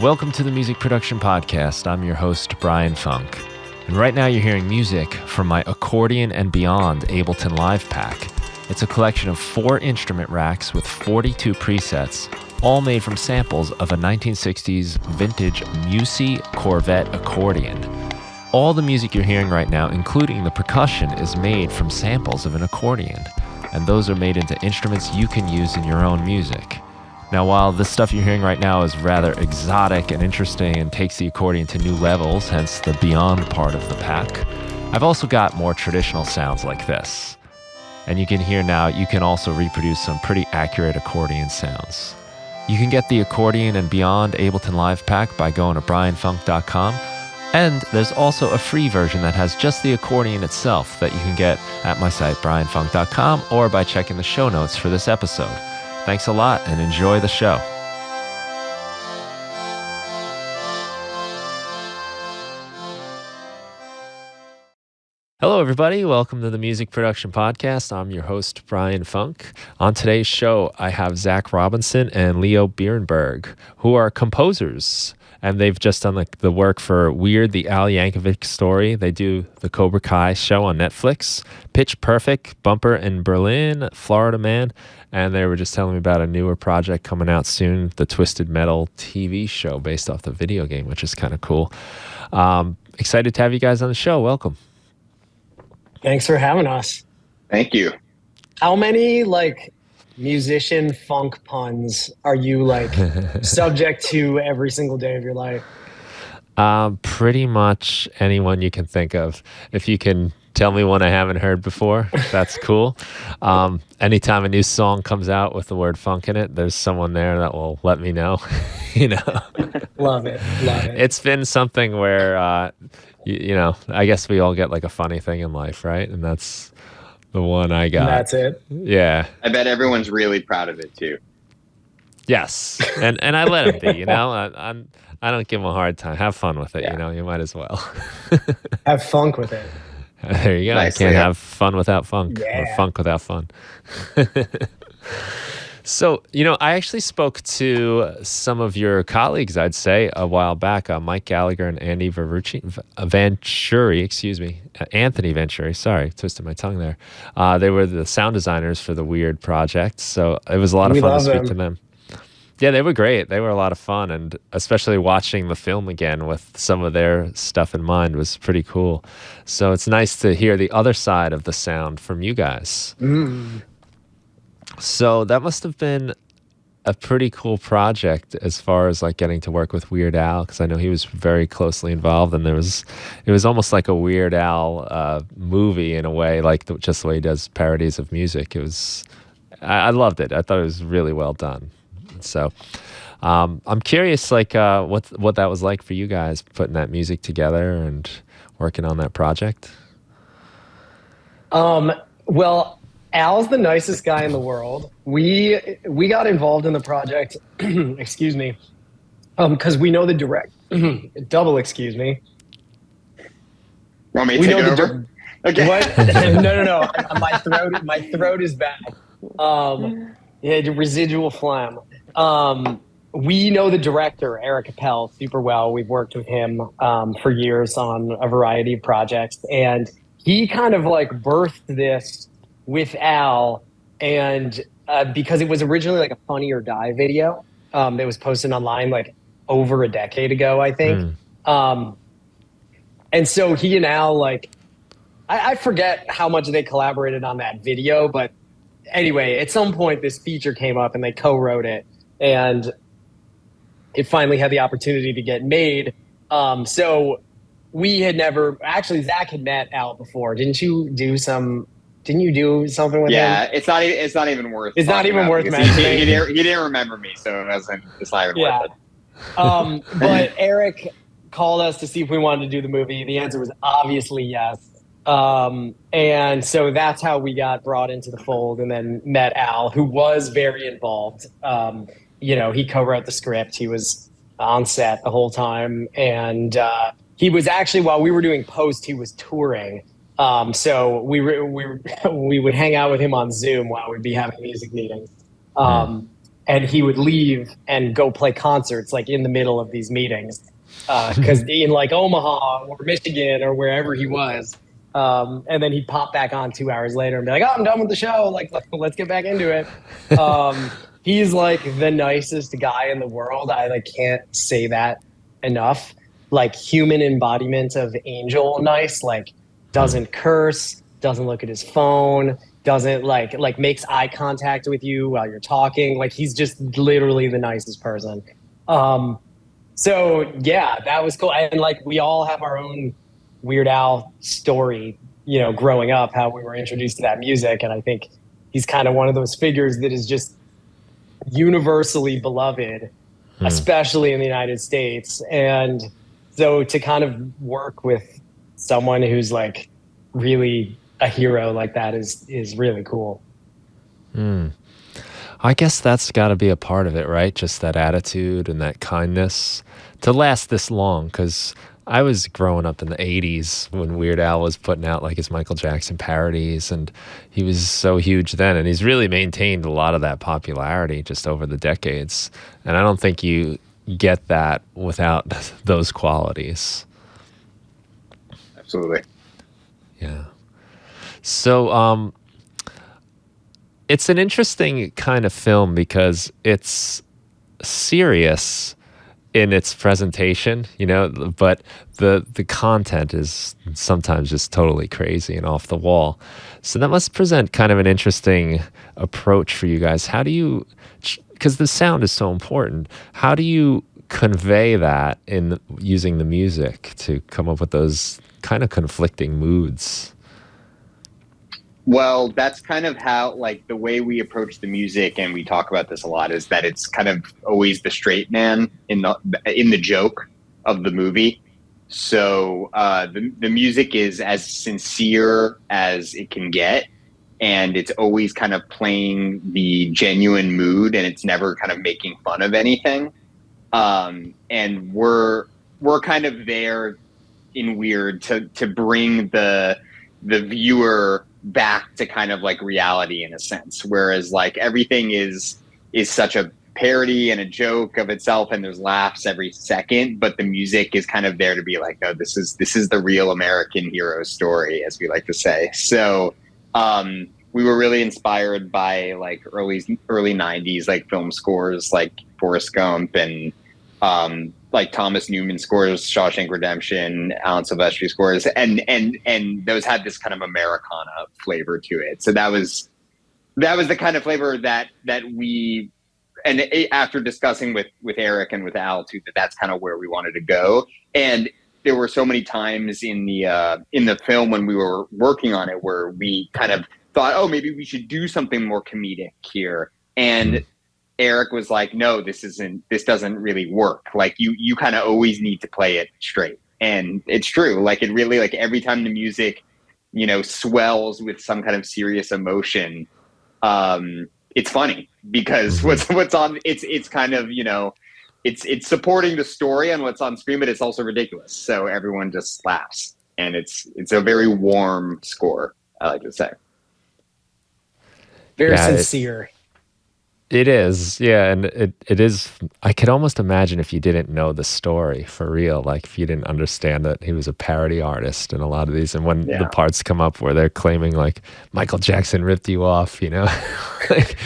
Welcome to the Music Production Podcast. I'm your host, Brian Funk. And right now you're hearing music from my Accordion and Beyond Ableton Live Pack. It's a collection of 4 instrument racks with 42 presets, all made from samples of a 1960s vintage Musy Corvette accordion. All the music you're hearing right now, including the percussion, is made from samples of an accordion. And those are made into instruments you can use in your own music. Now, while the stuff you're hearing right now is rather exotic and interesting and takes the accordion to new levels, hence the Beyond part of the pack, I've also got more traditional sounds like this. And you can hear now, you can also reproduce some pretty accurate accordion sounds. You can get the Accordion and Beyond Ableton Live Pack by going to brianfunk.com. And there's also a free version that has just the accordion itself that you can get at my site, brianfunk.com, or by checking the show notes for this episode. Thanks a lot and enjoy the show. Hello, everybody. Welcome to the Music Production Podcast. I'm your host, Brian Funk. On today's show, I have Zach Robinson and Leo Birenberg, who are composers. And they've just done the work for Weird, the Yankovic Story. They do the Cobra Kai show on Netflix, Pitch Perfect, Bumper in Berlin, Florida Man. And they were just telling me about a newer project coming out soon, the Twisted Metal TV show based off the video game, which is kind of cool. Excited to have you guys on the show. Welcome. Thanks for having us. Thank you. How many musician funk puns are you subject to every single day of your life? Pretty much anyone you can think of. If you can tell me one I haven't heard before, that's cool. Anytime a new song comes out with the word funk in it, there's someone there that will let me know. Love it. It's been something where I guess we all get a funny thing in life, right? And that's the one I got. And that's it. Yeah. I bet everyone's really proud of it too. Yes. And I let them be, I don't give them a hard time. Have fun with it, you might as well. Have funk with it. There you go. Nice, You can't have fun without funk, or funk without fun. So, I actually spoke to some of your colleagues, I'd say, a while back, Mike Gallagher and Anthony Venturi, sorry, twisted my tongue there. They were the sound designers for the Weird project, so it was a lot of fun to speak to them. Yeah, they were great. They were a lot of fun, and especially watching the film again with some of their stuff in mind was pretty cool. So it's nice to hear the other side of the sound from you guys. Mm. So that must have been a pretty cool project as far as getting to work with Weird Al, because I know he was very closely involved, and it was almost like a Weird Al movie in a way, just the way he does parodies of music. I loved it. I thought it was really well done. So I'm curious what that was like for you guys, putting that music together and working on that project. Well, Al's the nicest guy in the world. We got involved in the project, excuse me, because we know the double excuse me. Want me to take it over? Okay. What? No. My throat is bad. Residual phlegm. We know the director, Eric Appel, super well. We've worked with him for years on a variety of projects, and he kind of birthed this with Al, and because it was originally a Funny or Die video that was posted online over a decade ago, I think. And so he and Al, I forget how much they collaborated on that video, but anyway, at some point this feature came up and they co-wrote it, and it finally had the opportunity to get made. So we had never, actually Zach had met Al before. Didn't you do something with him? Yeah, it's not even worth. It's not even worth mentioning. He didn't remember me, so it's not even worth it. But Eric called us to see if we wanted to do the movie. The answer was obviously yes. And so that's how we got brought into the fold, and then met Al, who was very involved. He co-wrote the script. He was on set the whole time, and he was actually, while we were doing post, he was touring. So we would hang out with him on Zoom while we'd be having music meetings. and he would leave and go play concerts like in the middle of these meetings. Because in like Omaha or Michigan or wherever he was, and then he'd pop back on 2 hours later and be like, "Oh, I'm done with the show. Like, let's get back into it." He's like the nicest guy in the world. I like can't say that enough. Like human embodiment of angel nice. Like doesn't curse, doesn't look at his phone, doesn't like makes eye contact with you while you're talking. Like he's just literally the nicest person. So yeah, that was cool. And like we all have our own Weird Al story, you know, growing up, how we were introduced to that music. And I think he's kind of one of those figures that is just universally beloved, especially in the United States. And so to kind of work with someone who's like really a hero like that is really cool. I guess that's got to be a part of it, right? Just that attitude and that kindness to last this long. Because I was growing up in the 80s when Weird Al was putting out like his Michael Jackson parodies, and he was so huge then. And he's really maintained a lot of that popularity just over the decades. And I don't think you get that without those qualities. Absolutely. Yeah. So, it's an interesting kind of film because it's serious in its presentation, you know, but the content is sometimes just totally crazy and off the wall. So that must present kind of an interesting approach for you guys. How do you, because the sound is so important, how do you convey that in using the music to come up with those kind of conflicting moods? Well, that's kind of how, like, the way we approach the music, and we talk about this a lot, is that it's kind of always the straight man in the joke of the movie. So the music is as sincere as it can get, and it's always kind of playing the genuine mood, and it's never kind of making fun of anything. And we're kind of there in Weird to bring the viewer back to kind of like reality in a sense, whereas like everything is such a parody and a joke of itself, and there's laughs every second, but the music is kind of there to be like, oh, this is the real American hero story, as we like to say. So we were really inspired by like early 90s like film scores like Forrest Gump and like Thomas Newman scores, Shawshank Redemption, Alan Silvestri scores, and those had this kind of Americana flavor to it. So that was the kind of flavor that we, and after discussing with Eric and with Al too, that's kind of where we wanted to go. And there were so many times in the film when we were working on it where we kind of thought, oh, maybe we should do something more comedic here. And Eric was like, no, this doesn't really work. Like you kind of always need to play it straight. And it's true. Like it really, like every time the music, you know, swells with some kind of serious emotion, it's funny because what's on, it's kind of, you know, it's supporting the story and what's on screen, but it's also ridiculous. So everyone just laughs, and it's a very warm score, I like to say. Very sincere. It is, yeah, and it is. I could almost imagine if you didn't know the story for real, like if you didn't understand that he was a parody artist in a lot of these, and when the parts come up where they're claiming like Michael Jackson ripped you off, you know, like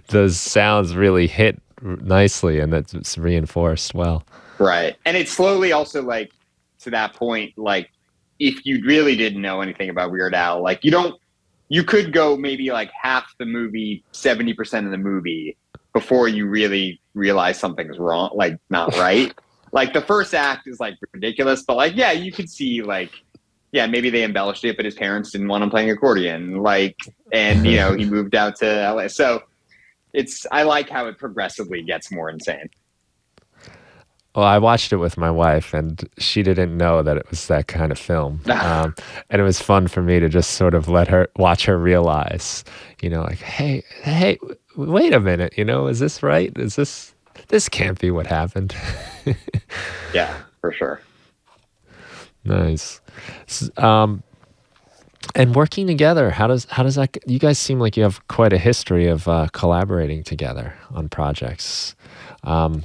those sounds really hit nicely, and that's reinforced well. Right, and it's slowly also like to that point, like if you really didn't know anything about Weird Al, like you could go maybe like half the movie, 70% of the movie before you really realize something's wrong, like not right. Like the first act is like ridiculous, but like, yeah, you could see like, yeah, maybe they embellished it, but his parents didn't want him playing accordion. Like, and you know, he moved out to LA. So I like how it progressively gets more insane. Well, I watched it with my wife, and she didn't know that it was that kind of film. And it was fun for me to just sort of watch her realize, you know, like, hey, wait a minute, you know, is this right? This can't be what happened. Yeah, for sure. Nice. And working together, how does that? You guys seem like you have quite a history of collaborating together on projects. Um,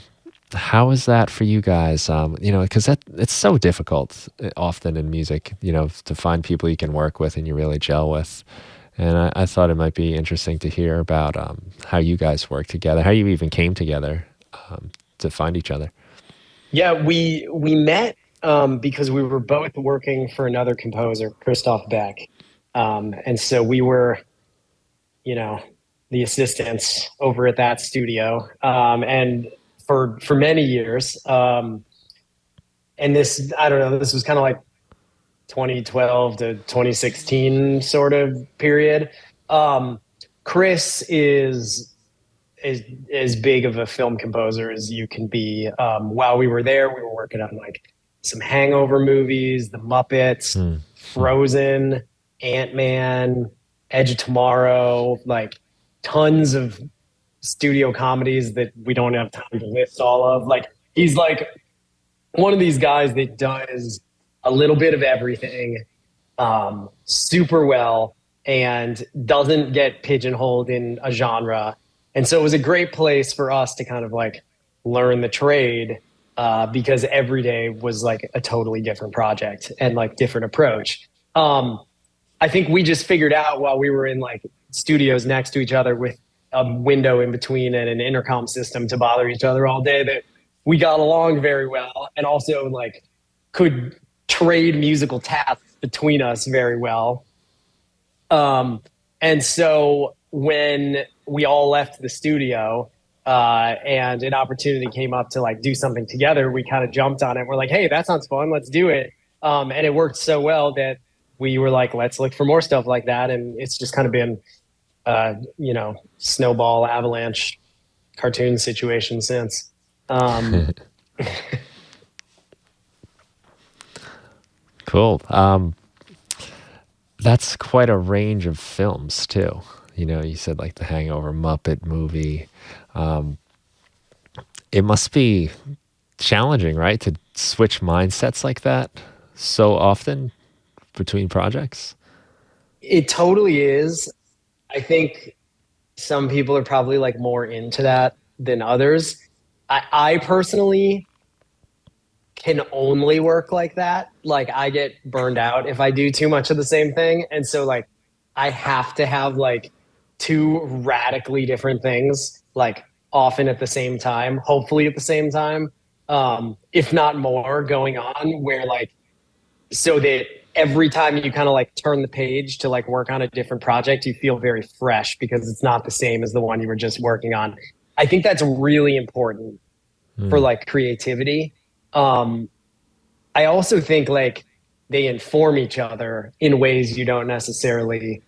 how is that for you guys? Because it's so difficult often in music, to find people you can work with and you really gel with. And I thought it might be interesting to hear about how you guys work together, how you even came together to find each other. Yeah, we met because we were both working for another composer, Christoph Beck, and so we were, the assistants over at that studio, and for many years. And this, I don't know, this was kind of like 2012 to 2016 sort of period. Chris is as big of a film composer as you can be. While we were there, we were working on like some Hangover movies, The Muppets, Frozen, Ant-Man, Edge of Tomorrow, like tons of studio comedies that we don't have time to list all of. Like he's like one of these guys that does a little bit of everything super well and doesn't get pigeonholed in a genre. And so it was a great place for us to kind of like learn the trade because every day was like a totally different project and like different approach. I think we just figured out while we were in like studios next to each other with a window in between and an intercom system to bother each other all day that we got along very well and also like could trade musical tasks between us very well. And so when we all left the studio and an opportunity came up to like do something together, we kind of jumped on it. We're like, hey, that sounds fun. Let's do it. And it worked so well that we were like, let's look for more stuff like that. And it's just kind of been, snowball avalanche cartoon situation since. Cool. That's quite a range of films too. You said like the Hangover Muppet movie. It must be challenging, right? To switch mindsets like that so often between projects. It totally is. I think some people are probably like more into that than others. I personally can only work like that. Like I get burned out if I do too much of the same thing. And so like I have to have like two radically different things, like often at the same time, hopefully at the same time, if not more going on where like, so that every time you kind of like turn the page to like work on a different project, you feel very fresh because it's not the same as the one you were just working on. I think that's really important for like creativity. I also think like they inform each other in ways you don't necessarily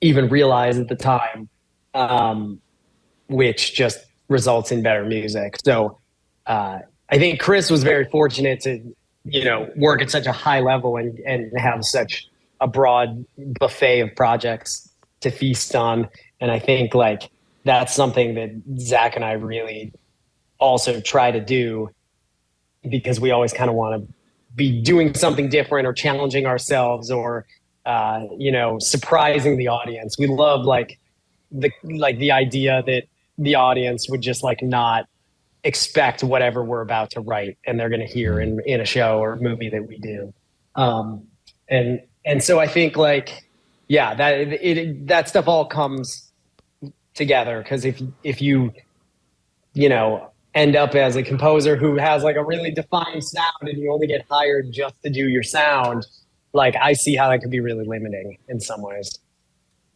even realize at the time, which just results in better music. So I think Chris was very fortunate to, work at such a high level and have such a broad buffet of projects to feast on. And I think like that's something that Zach and I really also try to do because we always kind of want to be doing something different or challenging ourselves or, surprising the audience. We love like the idea that the audience would just like not expect whatever we're about to write and they're going to hear in a show or movie that we do. And so I think like, yeah, that stuff all comes together. Cause if you end up as a composer who has like a really defined sound and you only get hired just to do your sound, like I see how that could be really limiting in some ways.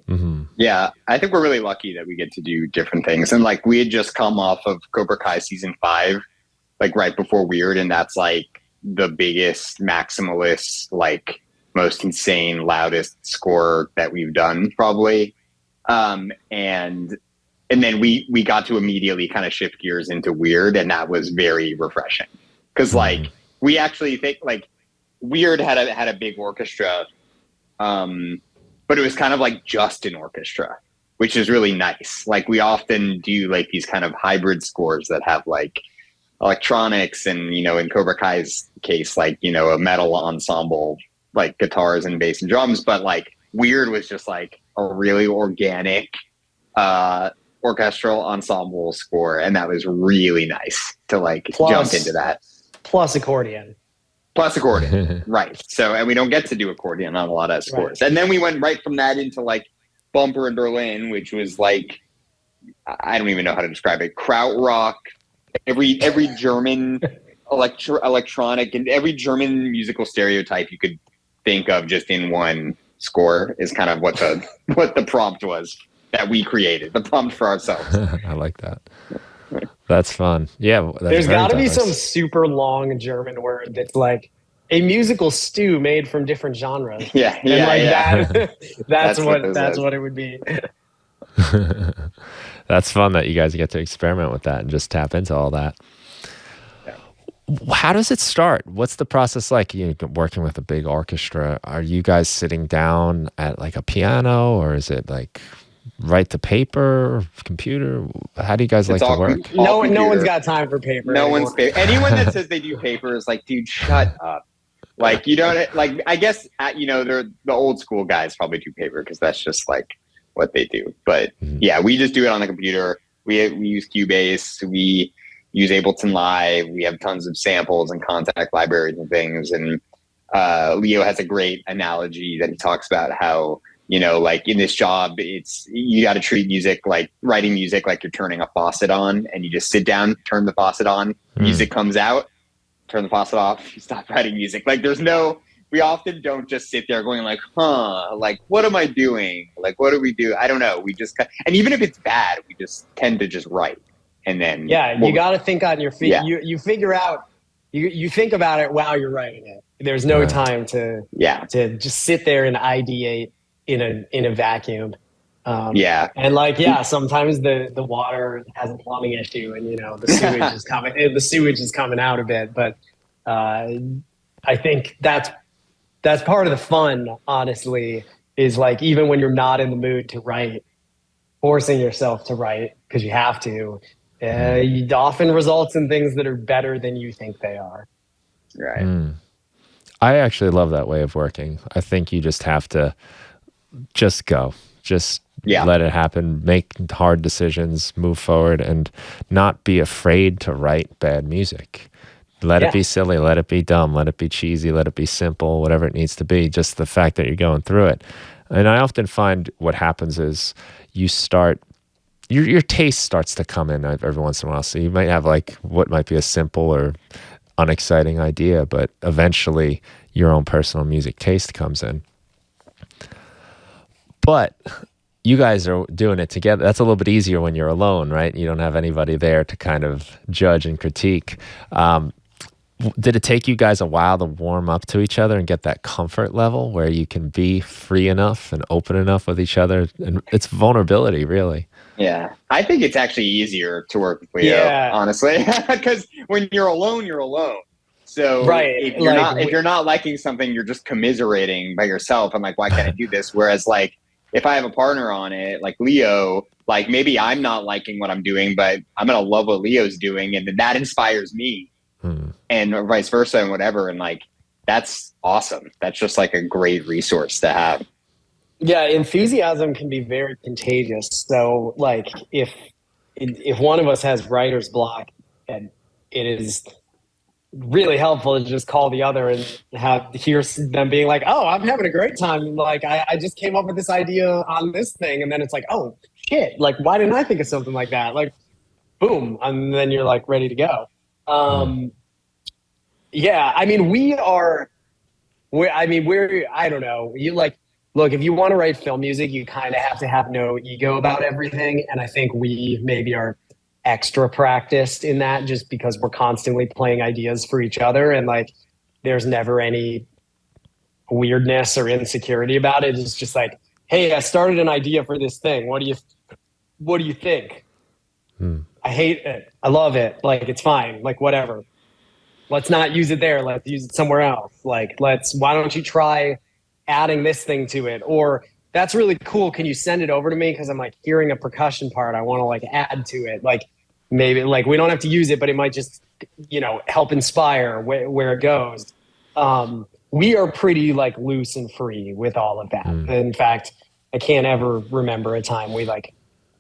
Mm-hmm. Yeah, I think we're really lucky that we get to do different things. And like we had just come off of Cobra Kai season 5, like right before Weird, and that's like the biggest maximalist, like most insane, loudest score that we've done probably. And then we got to immediately kind of shift gears into Weird, and that was very refreshing because like we actually think like Weird had a big orchestra. But it was kind of like just an orchestra, which is really nice. Like we often do like these kind of hybrid scores that have like electronics and, in Cobra Kai's case, like, a metal ensemble like guitars and bass and drums, but like Weird was just like a really organic orchestral ensemble score, and that was really nice to like jump into that. Plus accordion. Right. So, and we don't get to do accordion on a lot of scores. Right. And then we went right from that into like Bumper in Berlin, which was like, I don't even know how to describe it. Krautrock, every German electronic and every German musical stereotype you could think of just in one score is kind of what the prompt was that we created, the prompt for ourselves. I like that. That's fun. Yeah. There's got to be some super long German word that's like a musical stew made from different genres. Yeah. That's what it would be. That's fun that you guys get to experiment with that and just tap into all that. How does it start? What's the process like? You know, working with a big orchestra, are you guys sitting down at like a piano, or is it like write to paper, computer? How do you guys like to work? No one's got time for paper. Anyone that says they do paper is like, dude, shut up. Like, you don't like. I guess they're the old school guys probably do paper because that's just like what they do. But yeah, we just do it on the computer. We use Cubase. We use Ableton Live. We have tons of samples and contact libraries and things. And Leo has a great analogy that he talks about how, like in this job, you got to treat music like writing music like you're turning a faucet on, and you just sit down, turn the faucet on, music comes out, turn the faucet off, you stop writing music. Like we often don't just sit there going like, like, what am I doing? Like, what do we do? I don't know. We just, and even if it's bad, we just tend to just write. And then you got to think on your feet. Yeah. You figure out, you think about it while you're writing it. There's no time to just sit there and ideate in a vacuum. And sometimes the water has a plumbing issue, and the sewage is coming out a bit. But I think that's part of the fun, honestly, is like, even when you're not in the mood to write, forcing yourself to write because you have to. It often results in things that are better than you think they are. Right. I actually love that way of working. I think you just have to just go. Just let it happen, make hard decisions, move forward, and not be afraid to write bad music. Let it be silly, let it be dumb, let it be cheesy, let it be simple, whatever it needs to be. Just the fact that you're going through it. And I often find what happens is you start, your taste starts to come in every once in a while. So you might have like what might be a simple or unexciting idea, but eventually your own personal music taste comes in. But you guys are doing it together. That's a little bit easier when you're alone, right? You don't have anybody there to kind of judge and critique. Did it take you guys a while to warm up to each other and get that comfort level where you can be free enough and open enough with each other? And it's vulnerability, really. Yeah. I think it's actually easier to work with Leo, honestly, because when you're alone, you're alone. So if you're not liking something, you're just commiserating by yourself. I'm like, why can't I do this? Whereas like, if I have a partner on it, like Leo, like maybe I'm not liking what I'm doing, but I'm going to love what Leo's doing. And then that inspires me. And vice versa and whatever. And like, that's awesome. That's just like a great resource to have. Yeah. Enthusiasm can be very contagious. So like if one of us has writer's block, and it is really helpful to just call the other and hear them being like, oh, I'm having a great time. Like I just came up with this idea on this thing. And then it's like, oh shit. Like, why didn't I think of something like that? Like, boom. And then you're like ready to go. I mean, we're I don't know. You like, look, if you want to write film music, you kind of have to have no ego about everything. And I think we maybe are extra practiced in that just because we're constantly playing ideas for each other. And like, there's never any weirdness or insecurity about it. It's just like, hey, I started an idea for this thing. What do you think? I hate it. I love it. Like, it's fine. Like, whatever. Let's not use it there. Let's use it somewhere else. Like, why don't you try adding this thing to it? Or that's really cool. Can you send it over to me? Cause I'm like hearing a percussion part. I want to like add to it. Like maybe like we don't have to use it, but it might just, help inspire where it goes. we are pretty like loose and free with all of that. In fact, I can't ever remember a time we like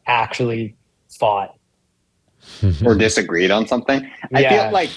actually fought or disagreed on something. Yeah. I feel like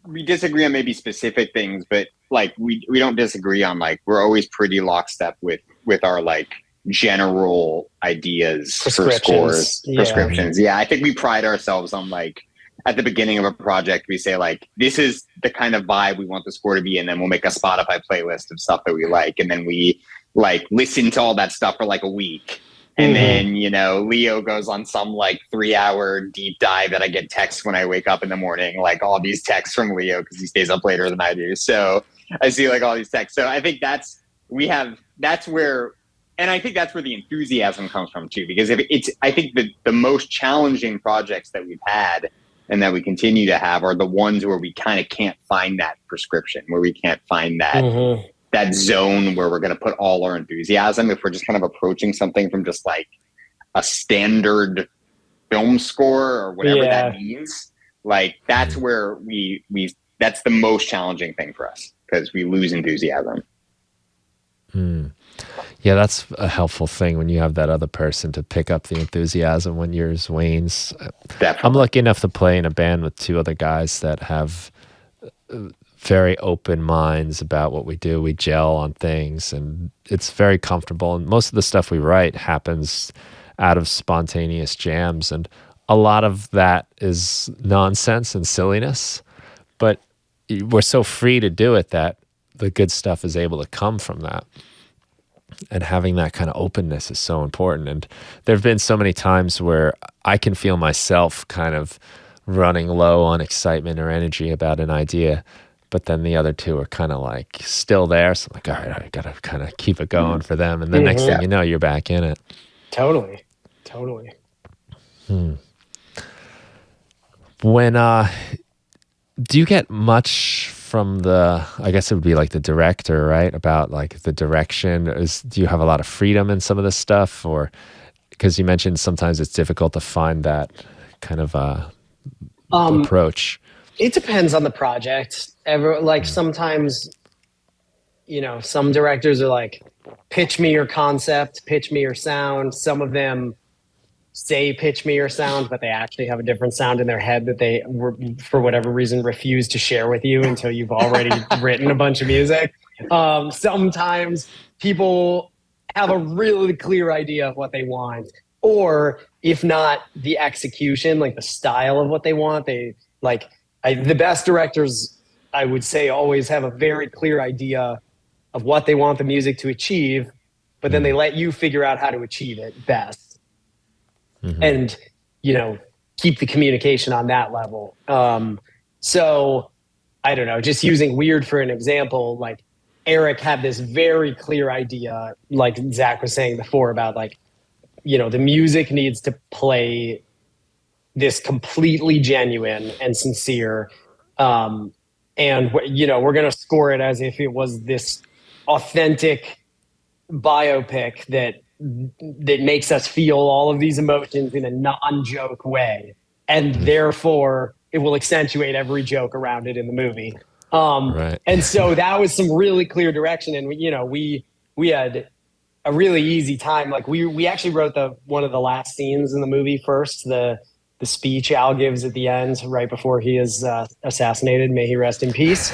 we disagree on maybe specific things, but like we don't disagree on like, we're always pretty lockstep with our like general ideas for scores, prescriptions. Yeah, I think we pride ourselves on like, at the beginning of a project, we say like, this is the kind of vibe we want the score to be, and then we'll make a Spotify playlist of stuff that we like, and then we like listen to all that stuff for like a week. And then, you know, Leo goes on some like 3-hour deep dive that I get texts when I wake up in the morning, like all these texts from Leo because he stays up later than I do. So I see like all these texts. So I think that's where the enthusiasm comes from too, because I think the most challenging projects that we've had and that we continue to have are the ones where we kind of can't find that prescription, where we can't find that that zone where we're going to put all our enthusiasm. If we're just kind of approaching something from just like a standard film score or whatever that means, like that's where that's the most challenging thing for us, because we lose enthusiasm. Yeah, that's a helpful thing when you have that other person to pick up the enthusiasm when yours wanes. Definitely. I'm lucky enough to play in a band with 2 other guys that have very open minds about what we do. We gel on things, and it's very comfortable. And most of the stuff we write happens out of spontaneous jams, and a lot of that is nonsense and silliness. But we're so free to do it that the good stuff is able to come from that. And having that kind of openness is so important. And there have been so many times where I can feel myself kind of running low on excitement or energy about an idea, but then the other 2 are kind of like still there. So I'm like, all right, I got to kind of keep it going for them. And the next thing you know, you're back in it. Totally. When, do you get much from I guess it would be like the director, right? About like the direction. Do you have a lot of freedom in some of this stuff? Or, because you mentioned sometimes it's difficult to find that kind of approach. It depends on the project. Sometimes, you know, some directors are like, pitch me your concept, pitch me your sound. Some of them say pitch me your sound, but they actually have a different sound in their head that they for whatever reason refuse to share with you until you've already written a bunch of music. Sometimes people have a really clear idea of what they want, or if not the execution, like the style of what they want. The best directors, I would say, always have a very clear idea of what they want the music to achieve, but then they let you figure out how to achieve it best. And, you know, keep the communication on that level. So I don't know, just using Weird for an example, like Eric had this very clear idea, like Zach was saying before, about like, you know, the music needs to play this completely genuine and sincere. And, you know, we're going to score it as if it was this authentic biopic that makes us feel all of these emotions in a non-joke way. And therefore it will accentuate every joke around it in the movie. Right. And so that was some really clear direction. And, you know, we had a really easy time. Like we actually wrote one of the last scenes in the movie first, the speech Al gives at the end, right before he is assassinated. May he rest in peace.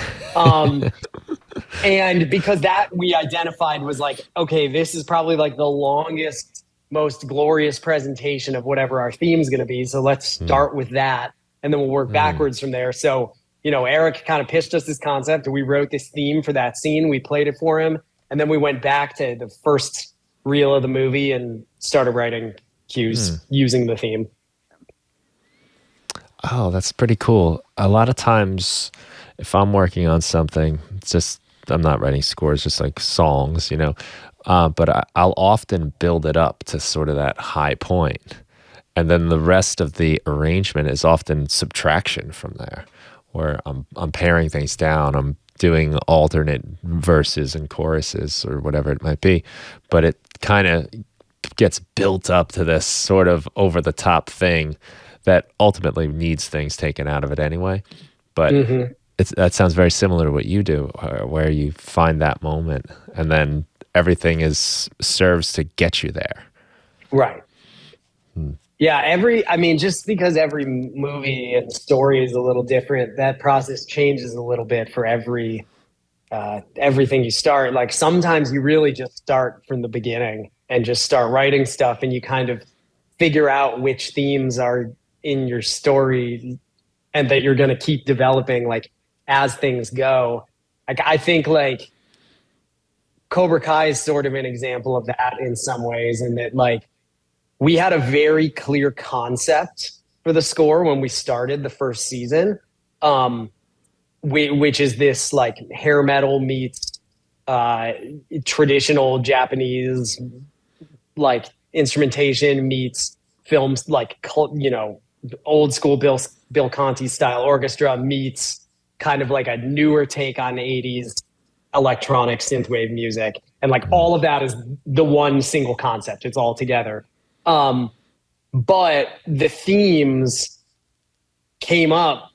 And because that we identified was like, okay, this is probably like the longest, most glorious presentation of whatever our theme is going to be. So let's start with that, and then we'll work backwards from there. So, you know, Eric kind of pitched us this concept, and we wrote this theme for that scene. We played it for him, and then we went back to the first reel of the movie and started writing cues using the theme. Oh, that's pretty cool. A lot of times, if I'm working on something, it's just, I'm not writing scores, just like songs, you know, but I'll often build it up to sort of that high point. And then the rest of the arrangement is often subtraction from there, where I'm paring things down. I'm doing alternate verses and choruses or whatever it might be. But it kind of gets built up to this sort of over the top thing that ultimately needs things taken out of it anyway. But that sounds very similar to what you do, where you find that moment and then everything serves to get you there. Right. Yeah, just because every movie and story is a little different, that process changes a little bit for everything you start. Like sometimes you really just start from the beginning and just start writing stuff, and you kind of figure out which themes are in your story and that you're going to keep developing like as things go. Like I think like Cobra Kai is sort of an example of that in some ways, in that like we had a very clear concept for the score when we started the first season, which is this like hair metal meets traditional Japanese like instrumentation meets films like, you know, old school Bill Conti style orchestra meets kind of like a newer take on 80s electronic synthwave music. And like all of that is the one single concept. It's all together. But the themes came up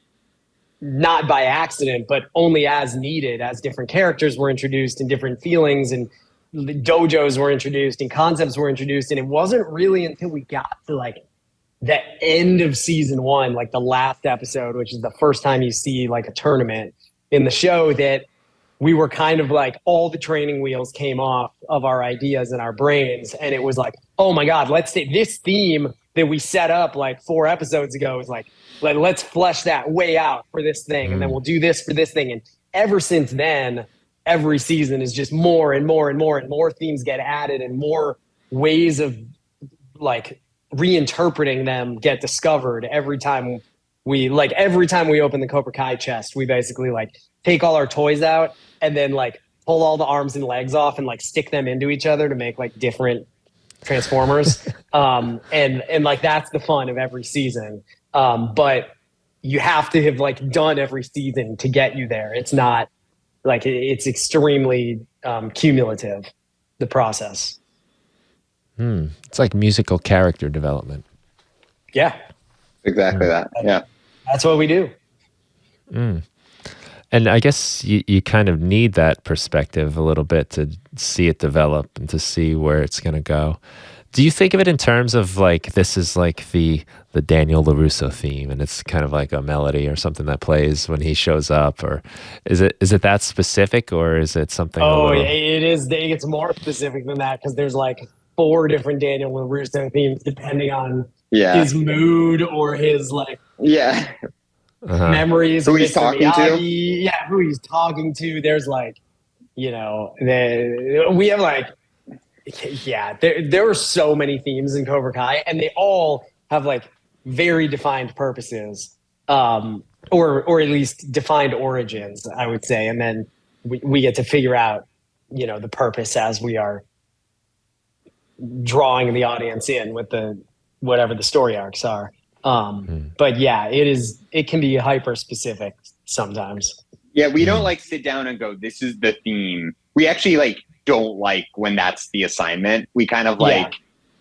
not by accident, but only as needed, as different characters were introduced and different feelings and dojos were introduced and concepts were introduced. And it wasn't really until we got to like the end of season 1, like the last episode, which is the first time you see like a tournament in the show, that we were kind of like all the training wheels came off of our ideas and our brains. And it was like, oh my God, let's take this theme that we set up like 4 episodes ago is like, let's flesh that way out for this thing. And then we'll do this for this thing. And ever since then, every season is just more and more and more and more themes get added and more ways of like reinterpreting them get discovered every time we open the Cobra Kai chest. We basically like take all our toys out and then like pull all the arms and legs off and like stick them into each other to make like different Transformers. And like that's the fun of every season. But you have to have like done every season to get you there. It's not like it's extremely cumulative, the process. It's like musical character development. Yeah. Exactly that. Yeah. That's what we do. And I guess you kind of need that perspective a little bit to see it develop and to see where it's going to go. Do you think of it in terms of like, this is like the Daniel LaRusso theme and it's kind of like a melody or something that plays when he shows up, or is it that specific, or is it something? It is. It's more specific than that because there's like 4 different Daniel LaRusso themes depending on his mood or his like memories. Who he's talking to. Yeah, who he's talking to. There's like, you know, we have like, there are so many themes in Cobra Kai, and they all have like very defined purposes, or at least defined origins, I would say. And then we get to figure out, you know, the purpose as we are drawing the audience in with whatever the story arcs are. But yeah, it can be hyper specific sometimes. Yeah, we don't like sit down and go, this is the theme. We actually like don't like when that's the assignment. We kind of like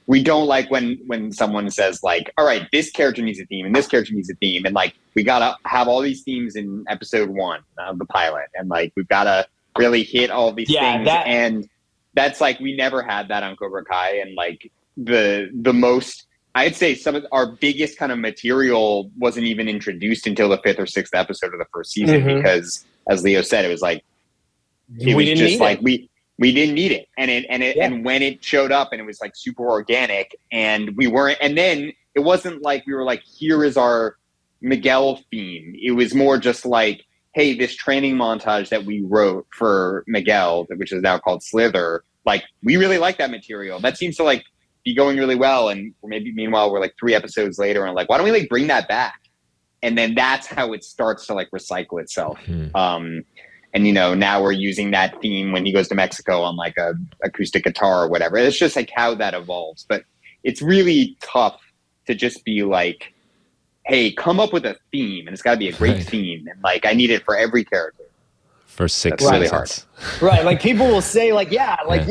we don't like when someone says like, all right, this character needs a theme and this character needs a theme, and like we gotta have all these themes in episode 1 of the pilot, and like we've gotta really hit all these things. And that's like we never had that on Cobra Kai, and like the most, I'd say some of our biggest kind of material wasn't even introduced until the 5th or 6th episode of the first season, because as Leo said, it was like we didn't need it. And when it showed up and it was like super organic, and we weren't, and then it wasn't like we were like, here is our Miguel theme. It was more just like, hey, this training montage that we wrote for Miguel, which is now called Slither, like we really like that material. That seems to like be going really well. And maybe meanwhile, we're like 3 episodes later and like, why don't we like bring that back? And then that's how it starts to like recycle itself. And, you know, now we're using that theme when he goes to Mexico on like a acoustic guitar or whatever. It's just like how that evolves. But it's really tough to just be like, hey, come up with a theme, and it's got to be a great theme. And like, I need it for every character. For 6 That's really hard. Right. Like people will say like, you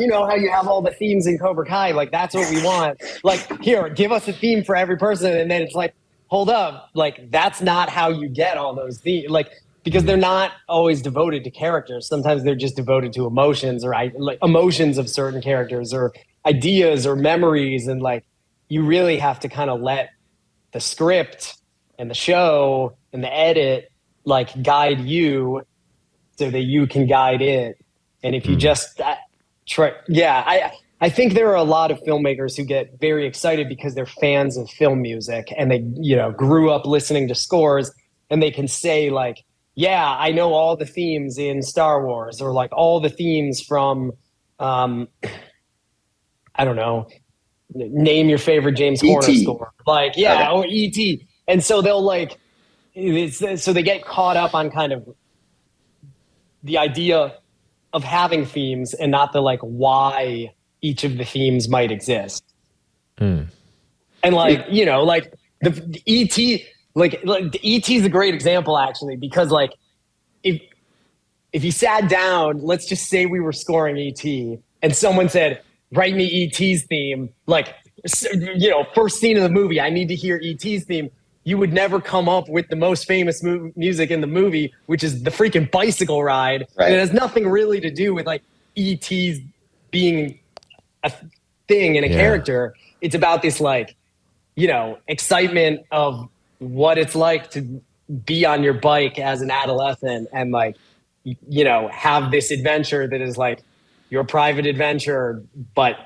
know how you have all the themes in Cobra Kai, like that's what we want. Like, here, give us a theme for every person. And then it's like, hold up. Like, that's not how you get all those themes. Like, because they're not always devoted to characters. Sometimes they're just devoted to emotions, or like emotions of certain characters, or ideas or memories. And like, you really have to kind of let the script and the show and the edit like guide you so that you can guide it. And if you just try, I think there are a lot of filmmakers who get very excited because they're fans of film music and they, grew up listening to scores, and they can say like, yeah, I know all the themes in Star Wars, or like all the themes from, I don't know, name your favorite James Horner E.T. score. Like, yeah, or E.T. And so they'll like, so they get caught up on kind of the idea of having themes and not the like why each of the themes might exist. And like, like the ET, like the ET is a great example actually, because like if you sat down, let's just say we were scoring ET and someone said, write me ET's theme, like, first scene of the movie, I need to hear ET's theme. You would never come up with the most famous music in the movie, which is the freaking bicycle ride. Right. And it has nothing really to do with like ET's being a thing and a character. It's about this like, excitement of what it's like to be on your bike as an adolescent and like, have this adventure that is like your private adventure, but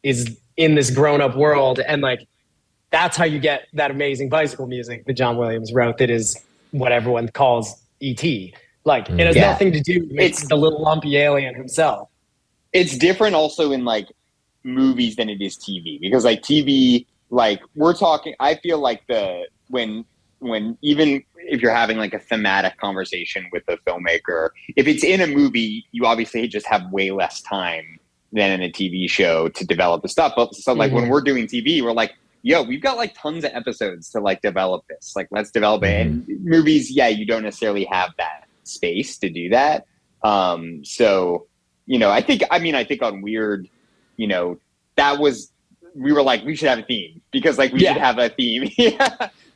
is in this grown up world. And like, that's how you get that amazing bicycle music that John Williams wrote that is what everyone calls E.T. Like, it has nothing to do with the little lumpy alien himself. It's different also in like movies than it is TV, because like TV, like we're talking, I feel like when even if you're having like a thematic conversation with a filmmaker, if it's in a movie, you obviously just have way less time than in a TV show to develop the stuff. But so like when we're doing TV, we're like, yo, we've got like tons of episodes to like develop this. Like, let's develop it. And movies, you don't necessarily have that space to do that. So, I think on Weird, we were like, we should have a theme, because like we should have a theme.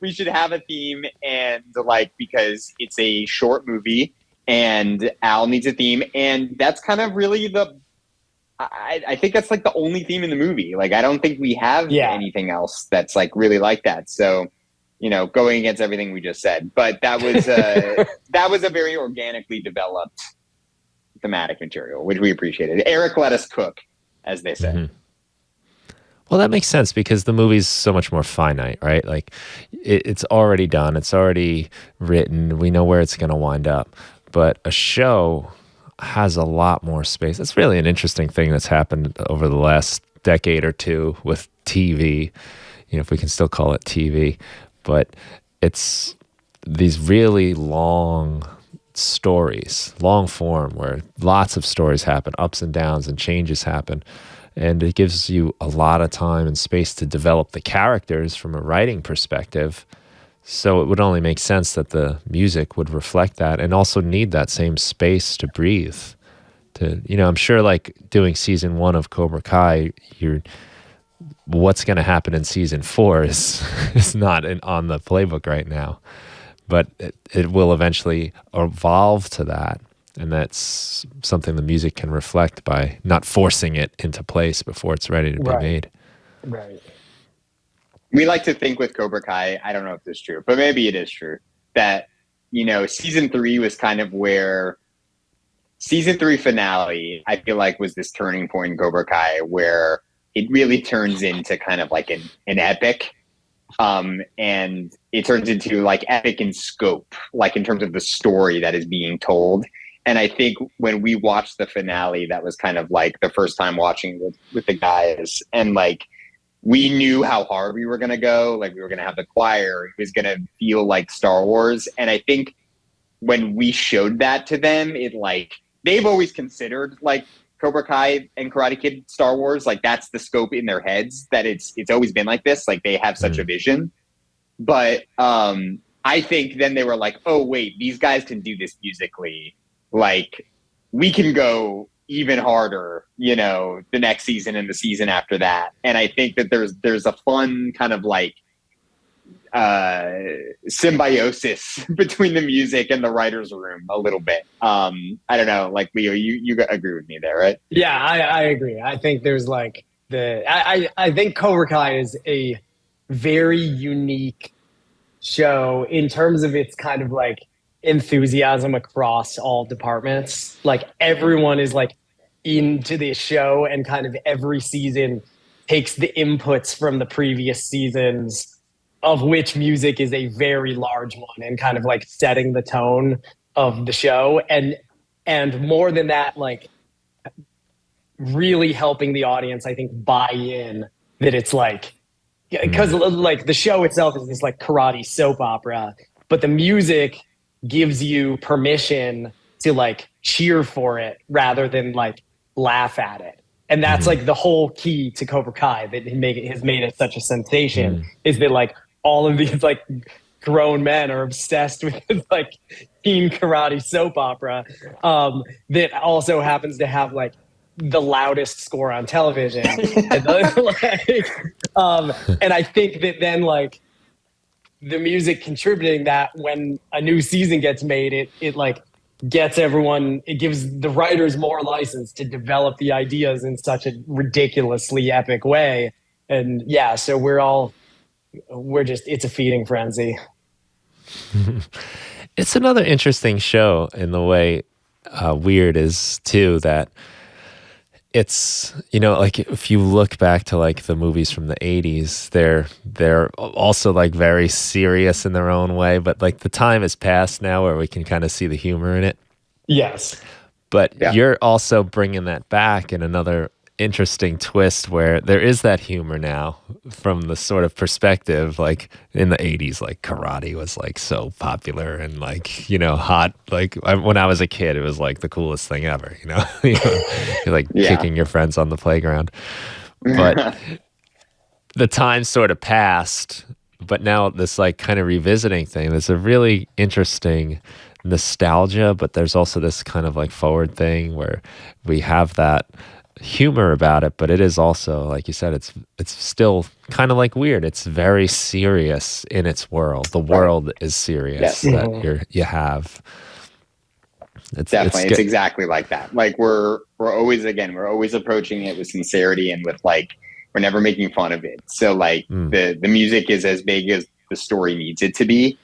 We should have a theme, and like, because it's a short movie and Al needs a theme. And that's kind of really I think that's like the only theme in the movie. Like, I don't think we have anything else that's like really like that. So, going against everything we just said, but that was that was a very organically developed thematic material, which we appreciated. Eric let us cook, as they say. Well, that makes sense, because the movie's so much more finite, right? Like, it's already done. It's already written. We know where it's going to wind up. But a show has a lot more space. It's really an interesting thing that's happened over the last decade or two with TV, if we can still call it TV. But it's these really long stories, long form, where lots of stories happen, ups and downs and changes happen. And it gives you a lot of time and space to develop the characters from a writing perspective. So it would only make sense that the music would reflect that, and also need that same space to breathe. I'm sure like doing season 1 of Cobra Kai, what's going to happen in season 4 is not on the playbook right now, but it will eventually evolve to that. And that's something the music can reflect by not forcing it into place before it's ready to be made. Right. We like to think with Cobra Kai, I don't know if this is true, but maybe it is true, that, season 3 was kind of where season 3 finale, I feel like, was this turning point in Cobra Kai where it really turns into kind of like an epic. And it turns into like epic in scope, like in terms of the story that is being told. And I think when we watched the finale, that was kind of like the first time watching with the guys. And like, we knew how hard we were going to go. Like, we were going to have the choir. It was going to feel like Star Wars. And I think when we showed that to them, it like, they've always considered like Cobra Kai and Karate Kid Star Wars. Like, that's the scope in their heads, that it's always been like this. Like, they have such a vision. But I think then they were like, oh, wait, these guys can do this musically. Like, we can go even harder, the next season and the season after that. And I think that there's a fun kind of like symbiosis between the music and the writer's room a little bit. I don't know, like Leo, you agree with me there, right? Yeah, I agree. I think there's like I think Cobra Kai is a very unique show in terms of its kind of like enthusiasm across all departments. Like everyone is like into this show, and kind of every season takes the inputs from the previous seasons, of which music is a very large one, and kind of like setting the tone of the show. And more than that, like really helping the audience, I think, buy in that it's like, because like the show itself is this like karate soap opera, but the music gives you permission to like cheer for it rather than like laugh at it. And that's like the whole key to Cobra Kai that has made it such a sensation, is that like all of these like grown men are obsessed with this, like teen karate soap opera, that also happens to have like the loudest score on television. And, like, and I think that then like the music contributing that, when a new season gets made, it like gets everyone, it gives the writers more license to develop the ideas in such a ridiculously epic way. And yeah, so we're just, it's a feeding frenzy. It's another interesting show in the way Weird is too, that it's, you know, like if you look back to like the movies from the 80s, they're also like very serious in their own way, but like the time has passed now where we can kind of see the humor in it. Yes. But you're also bringing that back in another interesting twist where there is that humor now from the sort of perspective, like in the 80s, like karate was like so popular and like, you know, hot. Like when I was a kid, it was like the coolest thing ever, you know, you're like kicking your friends on the playground. But the time sort of passed, but now this like kind of revisiting thing, there's a really interesting nostalgia, but there's also this kind of like forward thing where we have that humor about it, but it is also, like you said, it's still kind of like Weird. It's very serious in its world. The world is serious that you have. It's exactly like that. Like we're always approaching it with sincerity and with like, we're never making fun of it. So like the music is as big as the story needs it to be.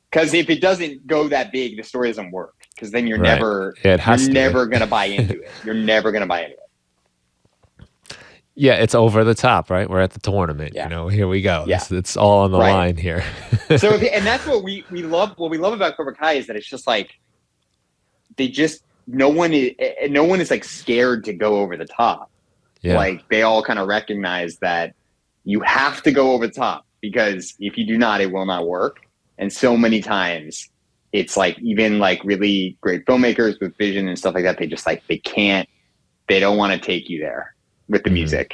Because if it doesn't go that big, the story doesn't work. Because then you're never going to buy into it. You're never going to buy into it. Yeah, it's over the top, right? We're at the tournament, you know, here we go. Yeah. It's all on the line here. So, and that's what we love. What we love about Cobra Kai is that it's just like, no one is like scared to go over the top. Yeah. Like they all kind of recognize that you have to go over the top, because if you do not, it will not work. And so many times it's like, even like really great filmmakers with vision and stuff like that, they just like, they don't want to take you there with the music,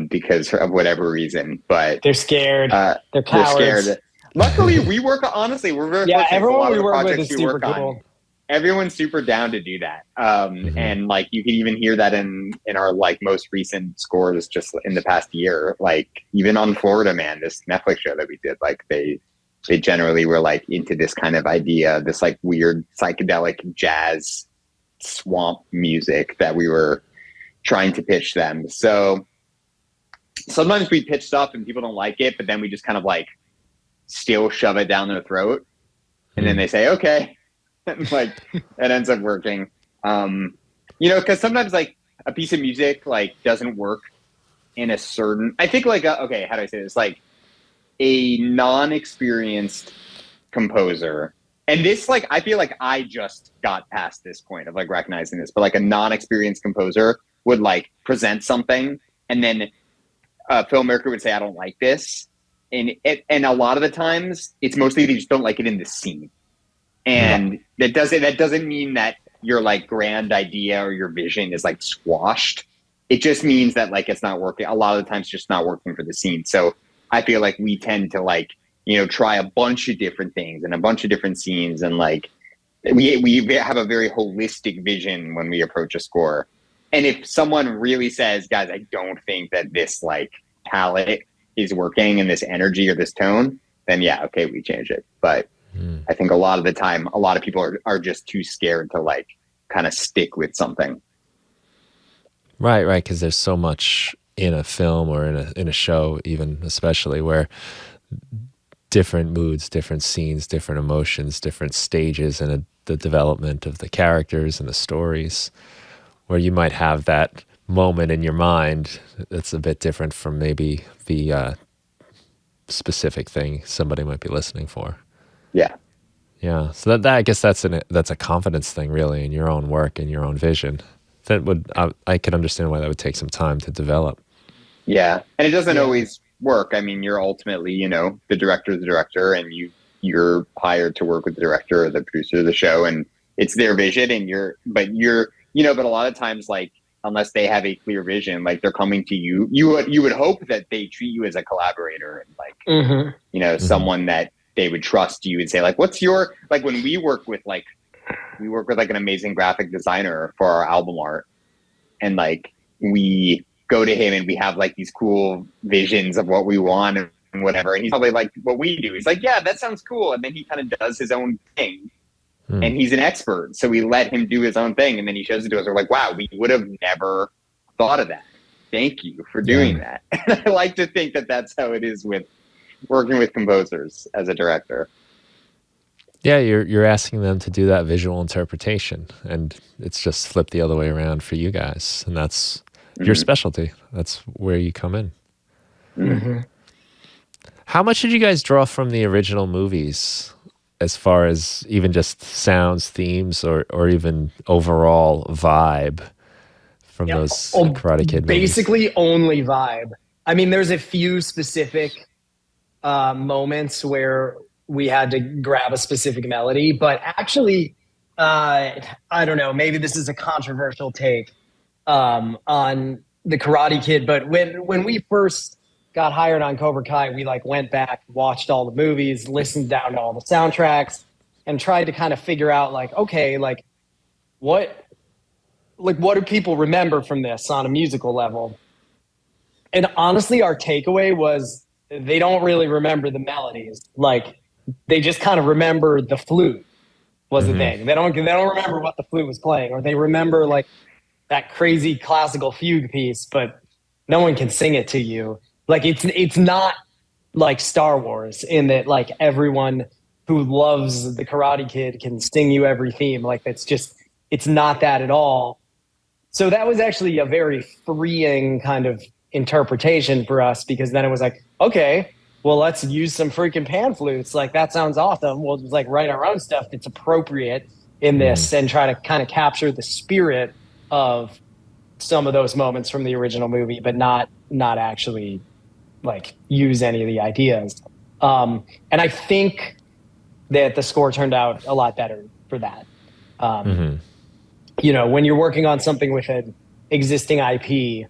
because of whatever reason, but they're scared. They're cowards. They're scared. Luckily, we're very fortunate. Everyone we work with is super cool. Everyone's super down to do that, and like you can even hear that in our like most recent scores just in the past year. Like even on Florida Man, this Netflix show that we did, like they generally were like into this kind of idea, this like weird psychedelic jazz swamp music that we were trying to pitch them. So sometimes we pitch stuff and people don't like it, but then we just kind of like still shove it down their throat, and then they say okay, and like it ends up working. You know, because sometimes like a piece of music like doesn't work in a certain, I think like okay, how do I say this, like a non-experienced composer, and this like I feel like I just got past this point of like recognizing this, but like a non-experienced composer would like present something, and then a filmmaker would say, I don't like this. And a lot of the times it's mostly they just don't like it in the scene. And that doesn't mean that your like grand idea or your vision is like squashed. It just means that like it's not working. A lot of the times it's just not working for the scene. So I feel like we tend to like, you know, try a bunch of different things and a bunch of different scenes, and like we have a very holistic vision when we approach a score. And if someone really says, guys, I don't think that this like palette is working and this energy or this tone, then yeah, okay, we change it. But I think a lot of the time, a lot of people are just too scared to like kind of stick with something. Right, because there's so much in a film or in a show, even especially, where different moods, different scenes, different emotions, different stages in the development of the characters and the stories, where you might have that moment in your mind that's a bit different from maybe the specific thing somebody might be listening for. Yeah. Yeah. So that I guess that's a confidence thing, really, in your own work and your own vision. That would I could understand why that would take some time to develop. Yeah, and it doesn't always work. I mean, you're ultimately, you know, the director, and you're hired to work with the director or the producer of the show, and it's their vision, and but a lot of times, like, unless they have a clear vision, like they're coming to you, you would hope that they treat you as a collaborator and like, you know, someone that they would trust you and say, like, what's your, like, when we work with like an amazing graphic designer for our album art, and like we go to him and we have like these cool visions of what we want and whatever, and he's probably like, what we do, he's like, yeah, that sounds cool, and then he kind of does his own thing, and he's an expert, so we let him do his own thing, and then he shows it to us. We're like, wow, we would have never thought of that. Thank you for doing that. And I like to think that that's how it is with working with composers as a director. Yeah, you're asking them to do that visual interpretation, and it's just flipped the other way around for you guys, and that's your specialty. That's where you come in. How much did you guys draw from the original movies, as far as even just sounds, themes, or even overall vibe from those Karate Kid movies? Basically only vibe. I mean, there's a few specific moments where we had to grab a specific melody, but actually, I don't know, maybe this is a controversial take on the Karate Kid, but when we first got hired on Cobra Kai, we like went back, watched all the movies, listened down to all the soundtracks, and tried to kind of figure out like, okay, like what do people remember from this on a musical level? And honestly, our takeaway was they don't really remember the melodies. Like, they just kind of remember the flute was the thing. They don't remember what the flute was playing, or they remember like that crazy classical fugue piece, but no one can sing it to you. Like, it's not like Star Wars in that like everyone who loves the Karate Kid can sing you every theme. Like, it's not that at all. So that was actually a very freeing kind of interpretation for us, because then it was like, okay, well, let's use some freaking pan flutes. Like, that sounds awesome. We'll just like write our own stuff that's appropriate in this and try to kind of capture the spirit of some of those moments from the original movie, but not actually like use any of the ideas. And I think that the score turned out a lot better for that. You know, when you're working on something with an existing IP,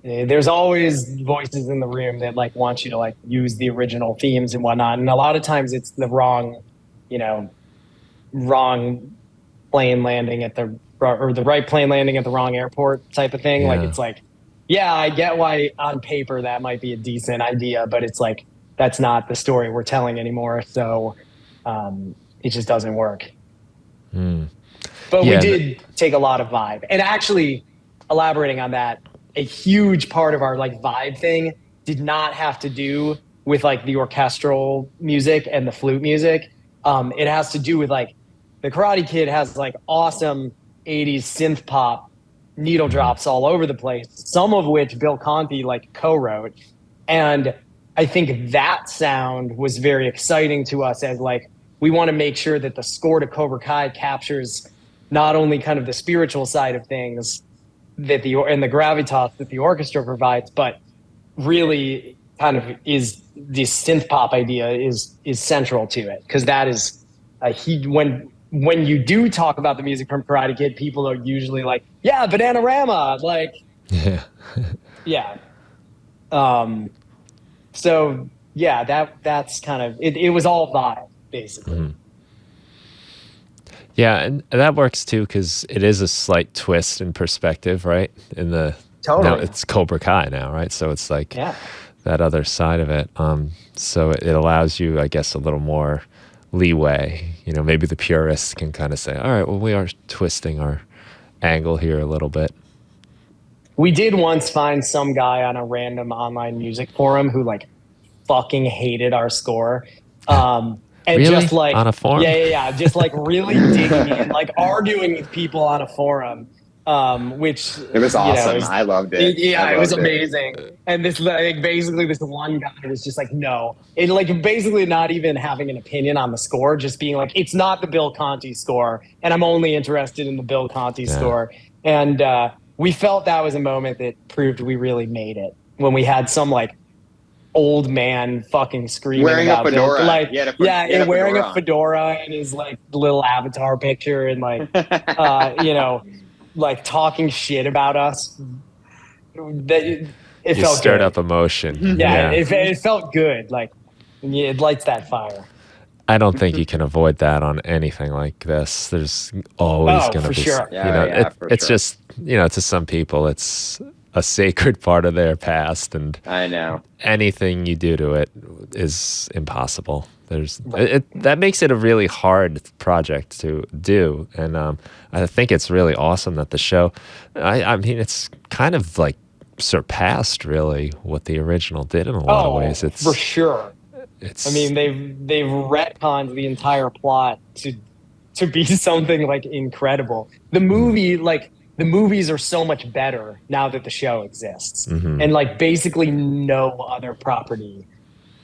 there's always voices in the room that like want you to like use the original themes and whatnot. And a lot of times it's the wrong plane landing at the right plane landing at the wrong airport type of thing. Yeah. Like, it's like, yeah, I get why on paper that might be a decent idea, but it's like, that's not the story we're telling anymore. So it just doesn't work. But we did take a lot of vibe. And actually, elaborating on that, a huge part of our like vibe thing did not have to do with like the orchestral music and the flute music. It has to do with like the Karate Kid has like awesome 80s synth pop needle drops all over the place, some of which Bill Conti like co-wrote. And I think that sound was very exciting to us, as like, we want to make sure that the score to Cobra Kai captures not only kind of the spiritual side of things that the gravitas that the orchestra provides, but really kind of is the synth pop idea is central to it, because that is when you do talk about the music from Karate Kid, people are usually like, yeah, Bananarama, like, yeah. So yeah, that's kind of it. It was all vibe, basically. Yeah, and that works too, because it is a slight twist in perspective, right? Now it's Cobra Kai now, right? So it's like that other side of it. So it allows you, I guess, a little more leeway. You know, maybe the purists can kind of say, all right, well, we are twisting our angle here a little bit. We did once find some guy on a random online music forum who like fucking hated our score. And Really? just like On a forum? yeah, just like really digging in, like arguing with people on a forum. Which It was awesome. Is, I loved it. it was amazing. And this like basically this one guy was just like, no, it like basically not even having an opinion on the score, just being like, it's not the Bill Conti score, and I'm only interested in the Bill Conti score. And we felt that was a moment that proved we really made it when we had some like old man fucking screaming wearing about a fedora, Bill, like wearing fedora a fedora and his like little avatar picture and like like talking shit about us. It felt stirred good. up emotion. It felt good. Like it lights that fire. I don't think you can avoid that on anything like this. There's always going to be, sure. It's just, to some people, it's a sacred part of their past, and I know anything you do to it is impossible. That makes it a really hard project to do, and I think it's really awesome that the show, I mean, it's kind of like surpassed really what the original did in a lot of ways. It's for sure. I mean, they've retconned the entire plot to be something like incredible. The movie, like the movies are so much better now that the show exists, and like basically no other property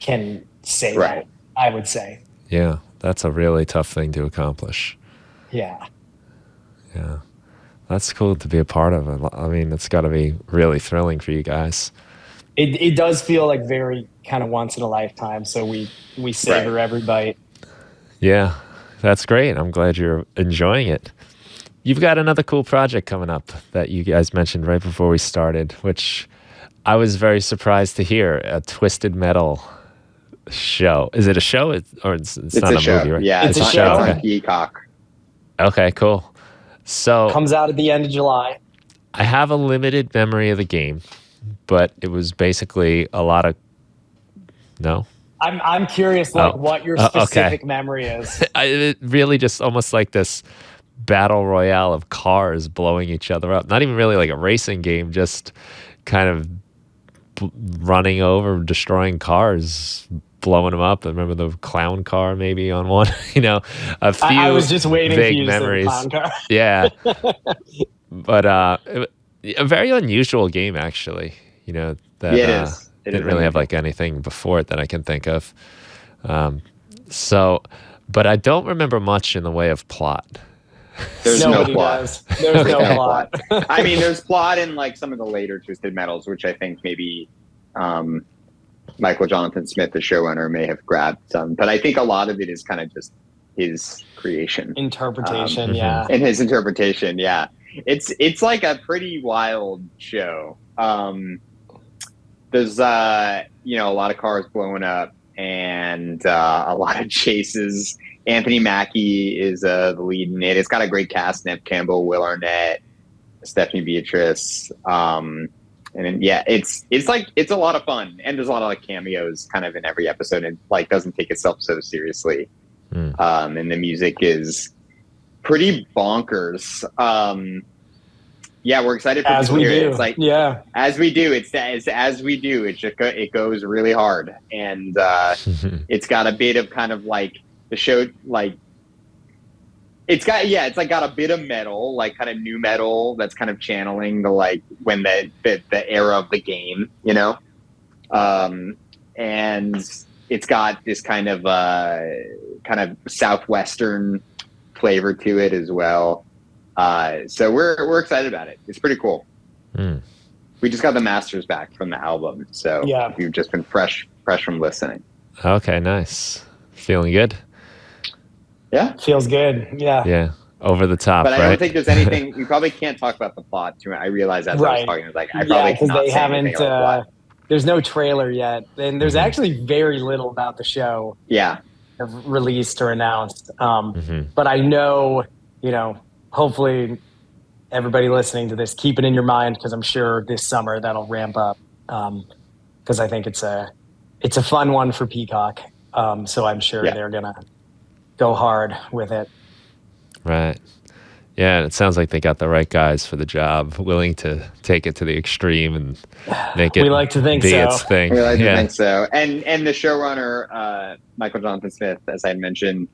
can say that. I would say. Yeah, that's a really tough thing to accomplish. Yeah. That's cool to be a part of it. I mean, it's got to be really thrilling for you guys. It does feel like very kind of once in a lifetime, so we savor every bite. Yeah, that's great. I'm glad you're enjoying it. You've got another cool project coming up that you guys mentioned right before we started, which I was very surprised to hear, a twisted metal show. Is it a show or it's not a movie, right? Yeah, it's a show. It's on Peacock. Okay, cool. So comes out at the end of July. I have a limited memory of the game, but it was basically a lot of I'm curious what your specific memory is. It really just almost like this battle royale of cars blowing each other up. Not even really like a racing game, just kind of running over, destroying cars, blowing them up. I remember the clown car maybe on one, a few I was just waiting vague for you memories. to say the clown car. Yeah. But a very unusual game, actually, that it is. Didn't really have like anything before it that I can think of. But I don't remember much in the way of plot. There's no plot. There's no plot. I mean, there's plot in like some of the later Twisted Metals, which I think maybe Michael Jonathan Smith, the showrunner, may have grabbed some. But I think a lot of it is kind of just his creation. Interpretation, And his interpretation, It's like a pretty wild show. There's a lot of cars blowing up and a lot of chases. Anthony Mackie is the lead in it. It's got a great cast: Nev Campbell, Will Arnett, Stephanie Beatrice. It's a lot of fun, and there's a lot of like cameos kind of in every episode, and like doesn't take itself so seriously. And the music is pretty bonkers. We're excited for as we hear do. It's like as we do. It goes really hard, and it's got a bit of kind of like the show, like it's got got a bit of metal, like kind of new metal that's kind of channeling the like when the era of the game, and it's got this kind of southwestern flavor to it as well. So we're excited about it. It's pretty cool. We just got the masters back from the album, so we've just been fresh from listening. Okay, nice. Feeling good? Yeah, feels good. Yeah, over the top. But I don't think there's anything. We probably can't talk about the plot too much. I realized as I was talking, I was like, I probably because they haven't. About the plot. There's no trailer yet, and there's actually very little about the show. Released or announced. But I know, hopefully everybody listening to this, keep it in your mind, because I'm sure this summer that'll ramp up. because I think it's a fun one for Peacock. So I'm sure they're gonna go hard with it. Right. Yeah, it sounds like they got the right guys for the job, willing to take it to the extreme and make it We like to think be so. its thing. We like to think so. And the showrunner, Michael Jonathan Smith, as I mentioned,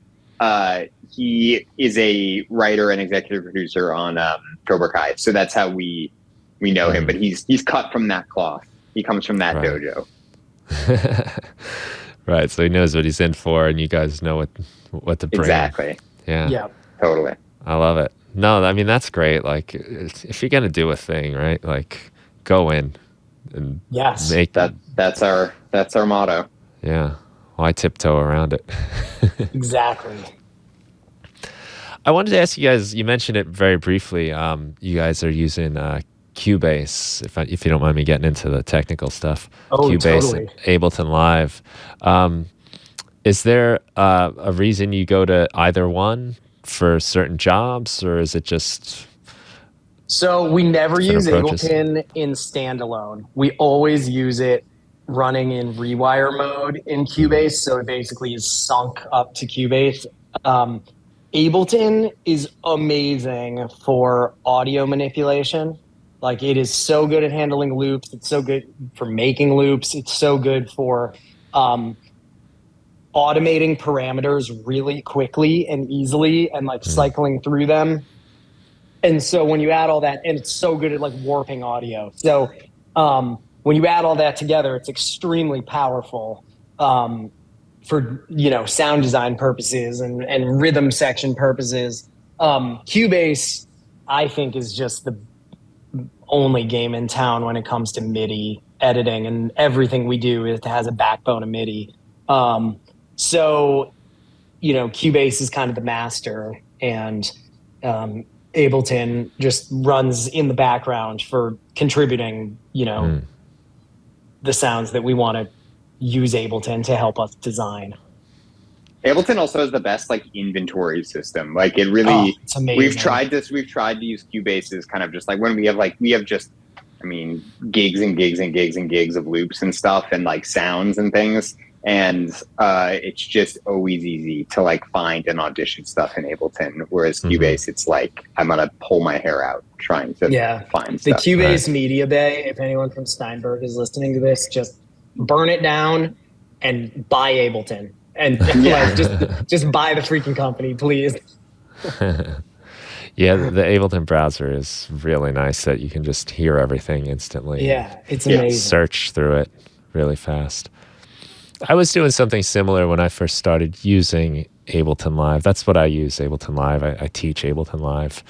he is a writer and executive producer on Cobra Kai. So that's how we know him. But he's cut from that cloth. He comes from that dojo. Right. So he knows what he's in for, and you guys know what to bring. Exactly. Yeah. Totally. I love it. No, I mean, that's great. Like, if you're going to do a thing, right, like, go in and make that. That's our motto. Yeah. Why tiptoe around it? Exactly. I wanted to ask you guys, you mentioned it very briefly. You guys are using Cubase, if you don't mind me getting into the technical stuff. Cubase, totally. Ableton Live. Is there a reason you go to either one for certain jobs, or is it just... So we never use Ableton in standalone. We always use it running in rewire mode in Cubase, so it basically is sunk up to Cubase. Ableton is amazing for audio manipulation. Like, it is so good at handling loops. It's so good for making loops. It's so good for automating parameters really quickly and easily and like cycling through them. And so when you add all that, and it's so good at like warping audio. So when you add all that together, it's extremely powerful for, sound design purposes and rhythm section purposes. Cubase, I think, is just the only game in town when it comes to MIDI editing, and everything we do, it has a backbone of MIDI. So, Cubase is kind of the master, and Ableton just runs in the background for contributing, the sounds that we want to use Ableton to help us design. Ableton also has the best like inventory system. Like, it really, it's amazing. We've tried to use Cubase as kind of just like when we have just, gigs and gigs and gigs and gigs of loops and stuff and like sounds and things. And it's just always easy to like find and audition stuff in Ableton. Whereas Cubase, it's like, I'm going to pull my hair out trying to find stuff. The Cubase Media Bay, if anyone from Steinberg is listening to this, just burn it down and buy Ableton. And just buy the freaking company, please. Yeah, the Ableton browser is really nice that you can just hear everything instantly. Yeah, it's amazing. Search through it really fast. I was doing something similar when I first started using Ableton Live. That's what I use, Ableton Live. I teach Ableton Live.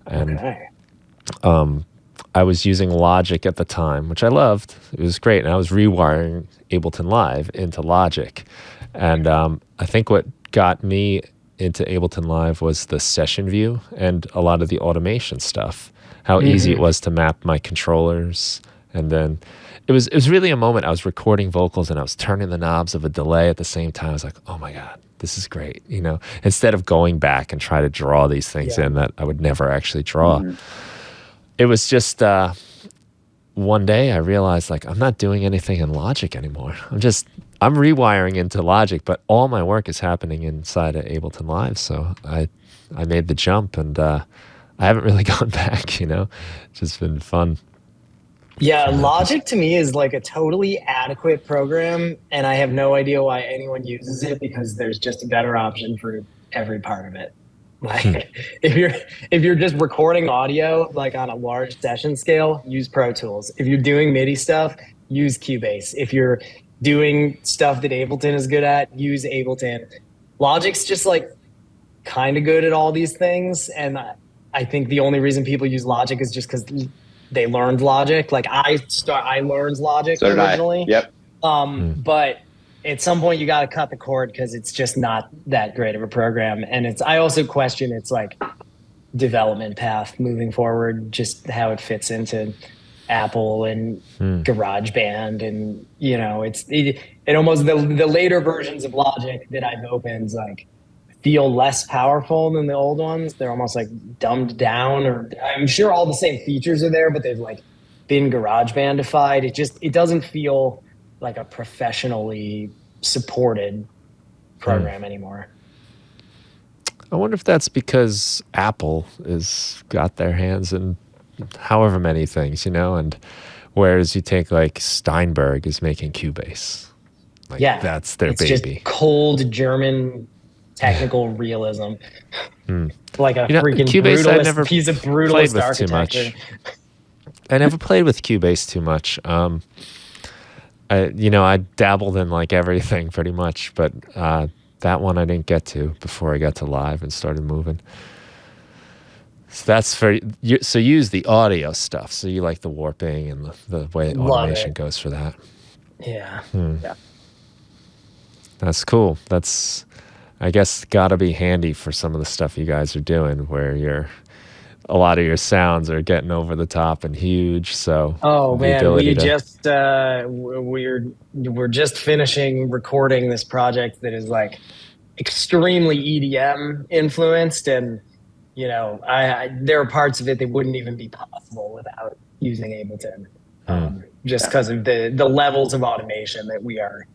And I was using Logic at the time, which I loved. It was great. And I was rewiring Ableton Live into Logic. And I think what got me into Ableton Live was the session view and a lot of the automation stuff, how easy it was to map my controllers. And then it was really a moment. I was recording vocals and I was turning the knobs of a delay at the same time. I was like, oh my God, this is great. Instead of going back and try to draw these things in that I would never actually draw. It was just one day I realized, like, I'm not doing anything in Logic anymore. I'm rewiring into Logic, but all my work is happening inside of Ableton Live. So I made the jump, and I haven't really gone back, It's just been fun. Yeah, Logic to me is like a totally adequate program, and I have no idea why anyone uses it, because there's just a better option for every part of it. Like, if you're just recording audio like on a large session scale, use Pro Tools. If you're doing MIDI stuff, use Cubase. If you're doing stuff that Ableton is good at, use Ableton. Logic's just like kind of good at all these things, and I think the only reason people use Logic is just because they learned Logic. Like, I learned Logic originally. Yep. But at some point you got to cut the cord, because it's just not that great of a program. And I also question its like development path moving forward, just how it fits into Apple and GarageBand. And, it almost, the later versions of Logic that I've opened, like, feel less powerful than the old ones. They're almost like dumbed down, or I'm sure all the same features are there, but they've like been GarageBandified. It doesn't feel like a professionally supported program anymore. I wonder if that's because Apple is got their hands in however many things, and whereas you take like Steinberg is making Cubase. Like that's their it's baby. Just cold German technical realism. Like a freaking Cubase, I never piece of brutalist played with architecture. too much. I never played with Cubase too much. I dabbled in like everything pretty much, but that one I didn't get to before I got to live and started moving. So that's so you use the audio stuff. So you like the warping and the way automation goes for that. Yeah. Yeah. That's cool. That's, I guess, got to be handy for some of the stuff you guys are doing where a lot of your sounds are getting over the top and huge. So we're just finishing recording this project that is like extremely EDM influenced, and there are parts of it that wouldn't even be possible without using Ableton, just because of the levels of automation that we are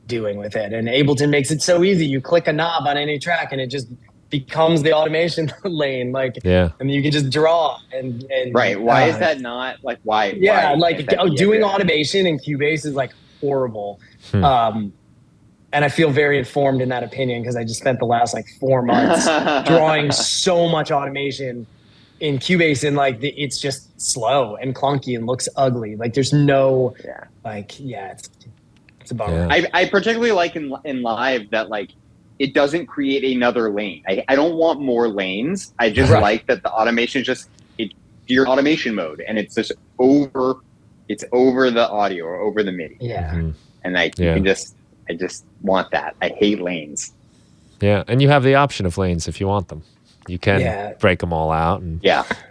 doing with it. And Ableton makes it so easy. You click a knob on any track and it just becomes the automation lane, and you can just draw and right. Why is that not like why? Doing automation in Cubase is like horrible. And I feel very informed in that opinion because I just spent the last like 4 months drawing so much automation in Cubase, and like it's just slow and clunky and looks ugly. Like there's no it's a bummer. Yeah. I particularly like in live that like it doesn't create another lane. I don't want more lanes. I just like that the automation is just your automation mode, and it's just over the audio or over the MIDI. Yeah. And like you can I just want that. I hate lanes. Yeah, and you have the option of lanes if you want them. You can break them all out and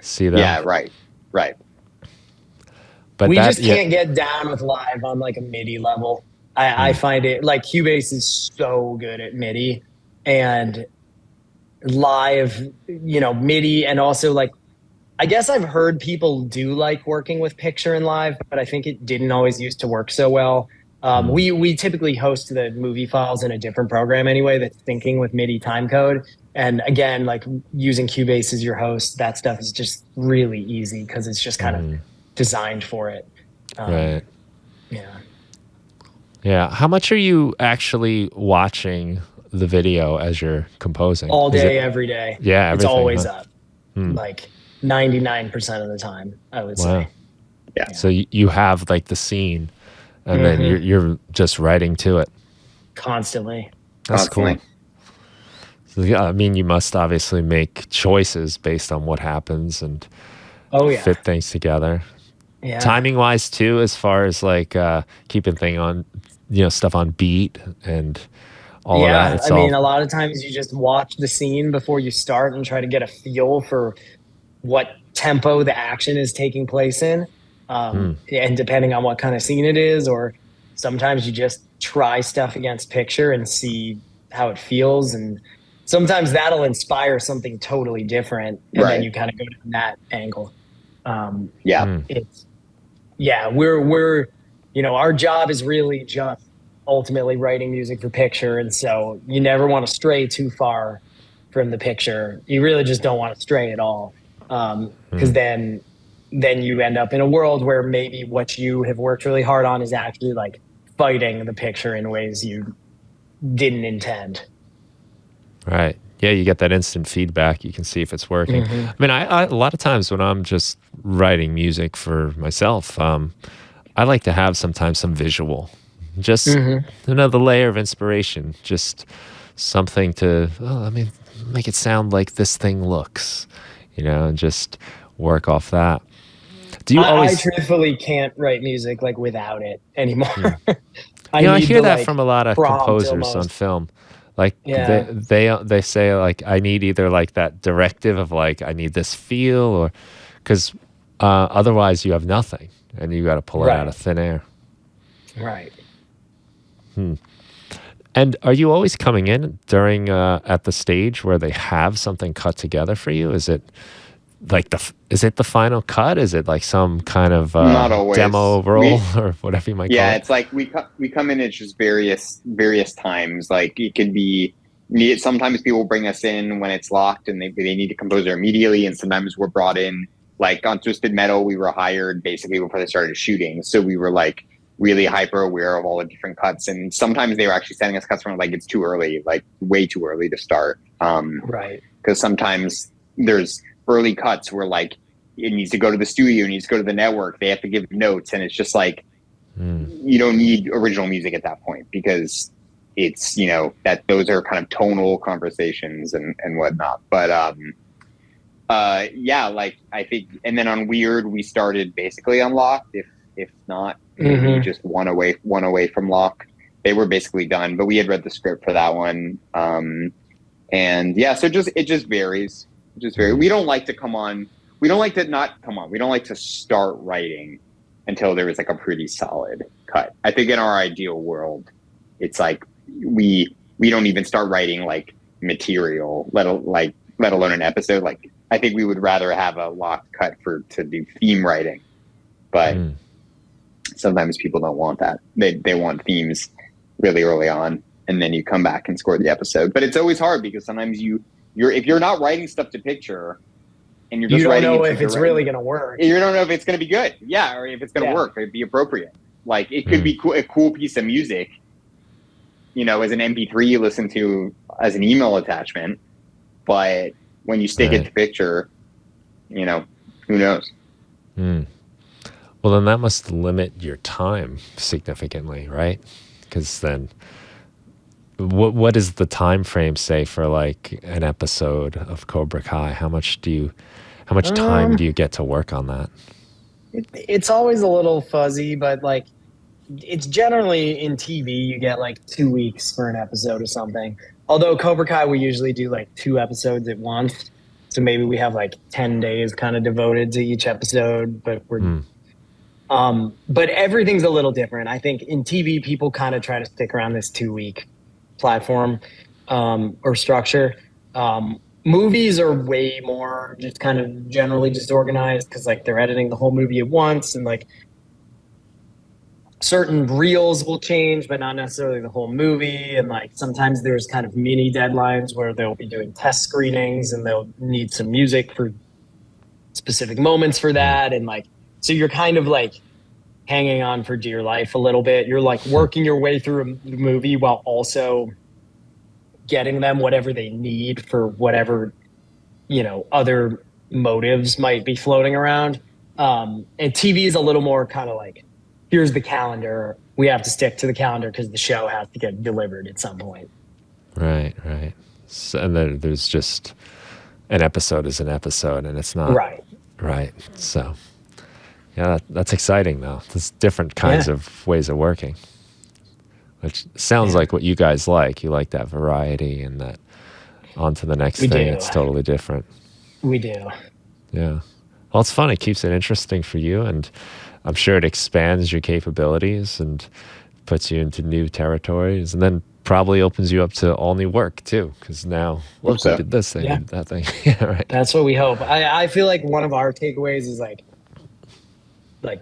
see them. Yeah, right. But we just can't get down with live on like a MIDI level. I find it like Cubase is so good at MIDI, and live, MIDI, and also like I guess I've heard people do like working with picture in live, but I think it didn't always used to work so well. We typically host the movie files in a different program anyway that's syncing with MIDI timecode. And again, like using Cubase as your host, that stuff is just really easy because it's just kind of designed for it. Right. Yeah. Yeah. How much are you actually watching the video as you're composing? All day, every day. Yeah, it's always up. Like 99% of the time, I would say. Yeah. So you have like the scene, and then you're just writing to it constantly. That's cool. So, I mean, you must obviously make choices based on what happens and fit things together. Yeah. Timing wise too, as far as like keeping stuff on beat and all of that. I mean, a lot of times you just watch the scene before you start and try to get a feel for what tempo the action is taking place in. And depending on what kind of scene it is, or sometimes you just try stuff against picture and see how it feels, and sometimes that'll inspire something totally different, and then you kind of go down that angle. We're our job is really just ultimately writing music for picture, and so you never want to stray too far from the picture. You really just don't want to stray at all, because then you end up in a world where maybe what you have worked really hard on is actually like fighting the picture in ways you didn't intend. Right. Yeah, you get that instant feedback. You can see if it's working. I mean, I a lot of times when I'm just writing music for myself, I like to have sometimes some visual, just another layer of inspiration, just something to, make it sound like this thing looks, and just work off that. Do you I truthfully can't write music like without it anymore. I hear that from a lot of composers on film. Like they say like I need either like that directive of like I need this feel, or because otherwise you have nothing and you got to pull it out of thin air. Right. And are you always coming in during at the stage where they have something cut together for you? Is it like is it the final cut? Is it like some kind of Not always. demo roll or whatever you might call it? It's like we come in at just various times. Like it could be sometimes people bring us in when it's locked and they need to compose it immediately, and sometimes we're brought in. Like on Twisted Metal, we were hired basically before they started shooting, so we were like really hyper aware of all the different cuts, and sometimes they were actually sending us cuts from like it's too early, like way too early to start. Right. Because sometimes there's early cuts where like it needs to go to the studio, it needs to go to the network, they have to give notes, and it's just like you don't need original music at that point because it's that those are kind of tonal conversations and whatnot. But like I think, and then on Weird we started basically on Lock, if not maybe just one away from Lock. They were basically done, but we had read the script for that one. And so it just varies. We don't like to we don't like to start writing until there was like a pretty solid cut. I think in our ideal world, it's like we don't even start writing like material, let alone an episode. Like I think we would rather have a locked cut to do theme writing, but sometimes people don't want that. They want themes really early on, and then you come back and score the episode. But it's always hard because sometimes if you're not writing stuff to picture, and you're just you don't writing know if it's really going to work. You don't know if it's going to be good, or if it's going to work, or be appropriate. Like it could be a cool piece of music, as an MP3 you listen to as an email attachment, but when you stick it to picture, who knows? Well, then that must limit your time significantly, right? Because then, what is the time frame say for like an episode of Cobra Kai? How much time do you get to work on that? It's always a little fuzzy, but like it's generally in TV you get like 2 weeks for an episode or something. Although Cobra Kai we usually do like 2 episodes at once, so maybe we have like 10 days kind of devoted to each episode. But but everything's a little different. I think in TV people kind of try to stick around this 2-week platform or structure. Movies are way more just kind of generally just organized because like they're editing the whole movie at once, and like certain reels will change but not necessarily the whole movie, and like sometimes there's kind of mini deadlines where they'll be doing test screenings and they'll need some music for specific moments for that, and like so you're kind of like hanging on for dear life a little bit. You're like working your way through a movie while also getting them whatever they need for whatever, other motives might be floating around. And TV is a little more kind of like, here's the calendar. We have to stick to the calendar because the show has to get delivered at some point. Right. So, and then there's just an episode is an episode, and it's not right. So yeah, that's exciting though. There's different kinds of ways of working, which sounds like what you guys like. You like that variety and that on to the next thing. It's totally different. We do. Yeah. Well, it's fun. It keeps it interesting for you, and I'm sure it expands your capabilities and puts you into new territories, and then probably opens you up to all new work too, because now look, we did this thing, did that thing. Yeah, right. That's what we hope. I feel like one of our takeaways is like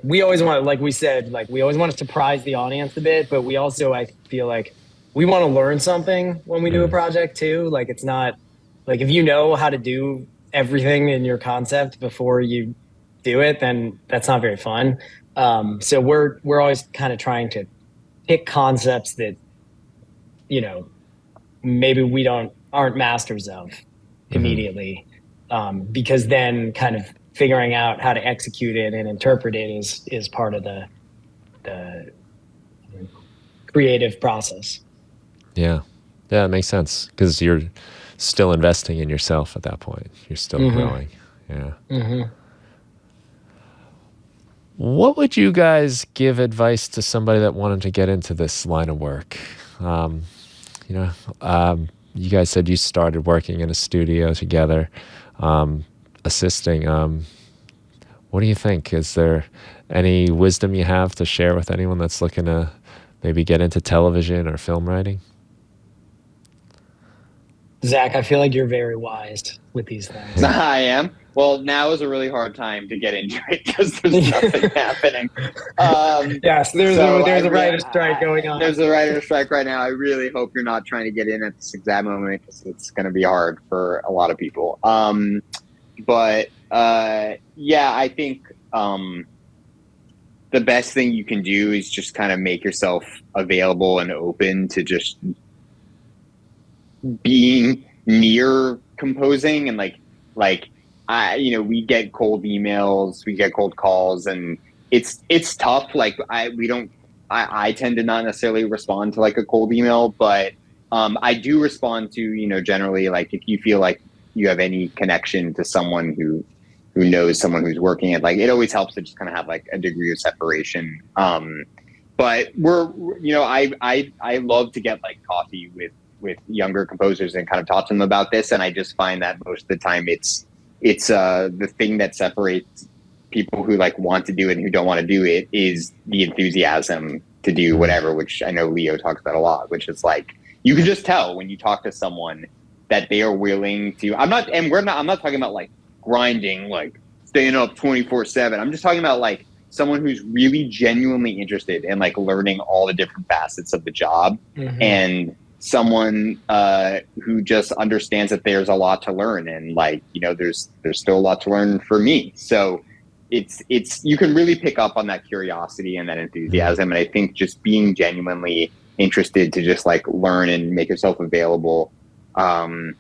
we always want, like we said, like we always want to surprise the audience a bit, but we also, I feel like we want to learn something when we do a project too. Like it's not like if you know how to do everything in your concept before you do it, then that's not very fun. So we're always kind of trying to pick concepts that, maybe we aren't masters of immediately, because then kind of figuring out how to execute it and interpret it is part of the creative process. Yeah, it makes sense because you're still investing in yourself at that point. You're still growing. Yeah. What would you guys give advice to somebody that wanted to get into this line of work? You guys said you started working in a studio together, assisting. What do you think? Is there any wisdom you have to share with anyone that's looking to maybe get into television or film writing? Zach, I feel like you're very wise. with these things. I am. Well, now is a really hard time to get into it because there's nothing happening. Yes, there's a writer's strike going on. There's a writer's strike right now. I really hope you're not trying to get in at this exact moment because it's going to be hard for a lot of people. But I think the best thing you can do is just kind of make yourself available and open to just being near composing. And like we get cold emails, we get cold calls, and it's tough. Like I tend to not necessarily respond to like a cold email, but I do respond to, generally, like if you feel like you have any connection to someone who knows someone who's working it, like it always helps to just kind of have like a degree of separation. But I love to get like coffee with younger composers and kind of talk to them about this. And I just find that most of the time it's the thing that separates people who like want to do it and who don't want to do it is the enthusiasm to do whatever, which I know Leo talks about a lot, which is like, you can just tell when you talk to someone that they are willing to, I'm not talking about like grinding, like staying up 24/7. I'm just talking about like someone who's really genuinely interested in like learning all the different facets of the job, and someone who just understands that there's a lot to learn, and like, there's still a lot to learn for me. So it's you can really pick up on that curiosity and that enthusiasm. And I think just being genuinely interested to just like learn and make yourself available to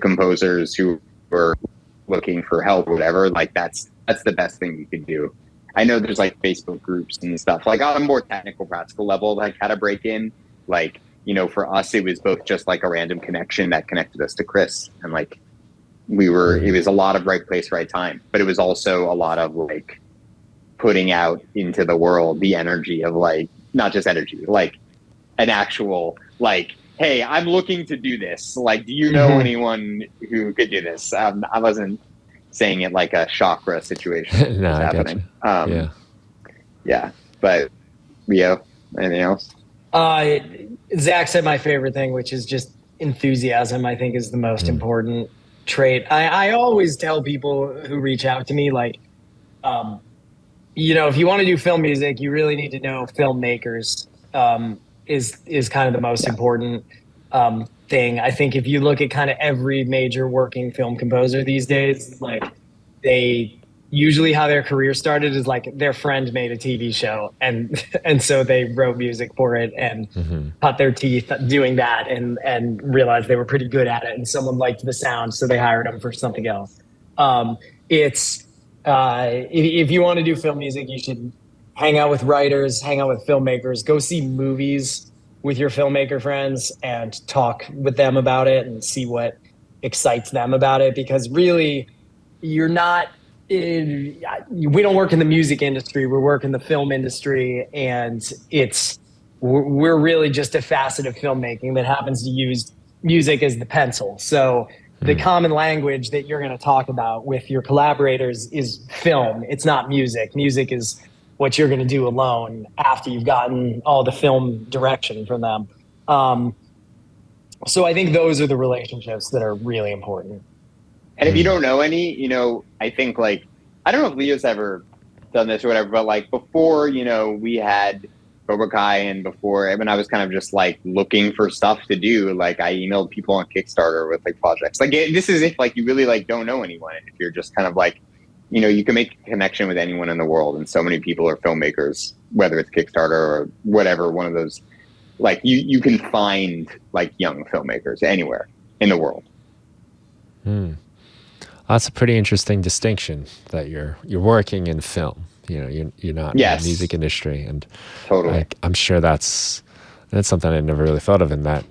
composers who are looking for help or whatever, like that's the best thing you could do. I know there's like Facebook groups and stuff like on a more technical, practical level, like how to break in. Like, for us, it was both just like a random connection that connected us to Chris, and like it was a lot of right place, right time, but it was also a lot of like putting out into the world the energy of like, not just energy, like an actual like, hey, I'm looking to do this. Like, do you know anyone who could do this? I wasn't saying it like a chakra situation No, was I happening. Yeah. But Leo, anything else? Zach said my favorite thing, which is just enthusiasm, I think is the most important trait. I always tell people who reach out to me, like, if you want to do film music, you really need to know filmmakers, is kind of the most important thing. I think if you look at kind of every major working film composer these days, like they usually how their career started is like their friend made a TV show and so they wrote music for it and cut their teeth doing that and realized they were pretty good at it and someone liked the sound, so they hired them for something else. If you want to do film music, you should hang out with writers, hang out with filmmakers, go see movies with your filmmaker friends and talk with them about it and see what excites them about it. Because really, we don't work in the music industry, we work in the film industry, and we're really just a facet of filmmaking that happens to use music as the pencil. So the common language that you're going to talk about with your collaborators is film. It's not music. Music is what you're going to do alone after you've gotten all the film direction from them. So I think those are the relationships that are really important. And if you don't know any, I think like, I don't know if Leo's ever done this or whatever, but like before, we had Cobra Kai and before, when I was kind of just like looking for stuff to do, like I emailed people on Kickstarter with like projects. Like this is if like you really like don't know anyone. If you're just kind of like, you can make a connection with anyone in the world. And so many people are filmmakers, whether it's Kickstarter or whatever, one of those, like you can find like young filmmakers anywhere in the world. That's a pretty interesting distinction that you're working in film. You're not in the music industry, and totally. I'm sure that's something I never really thought of in that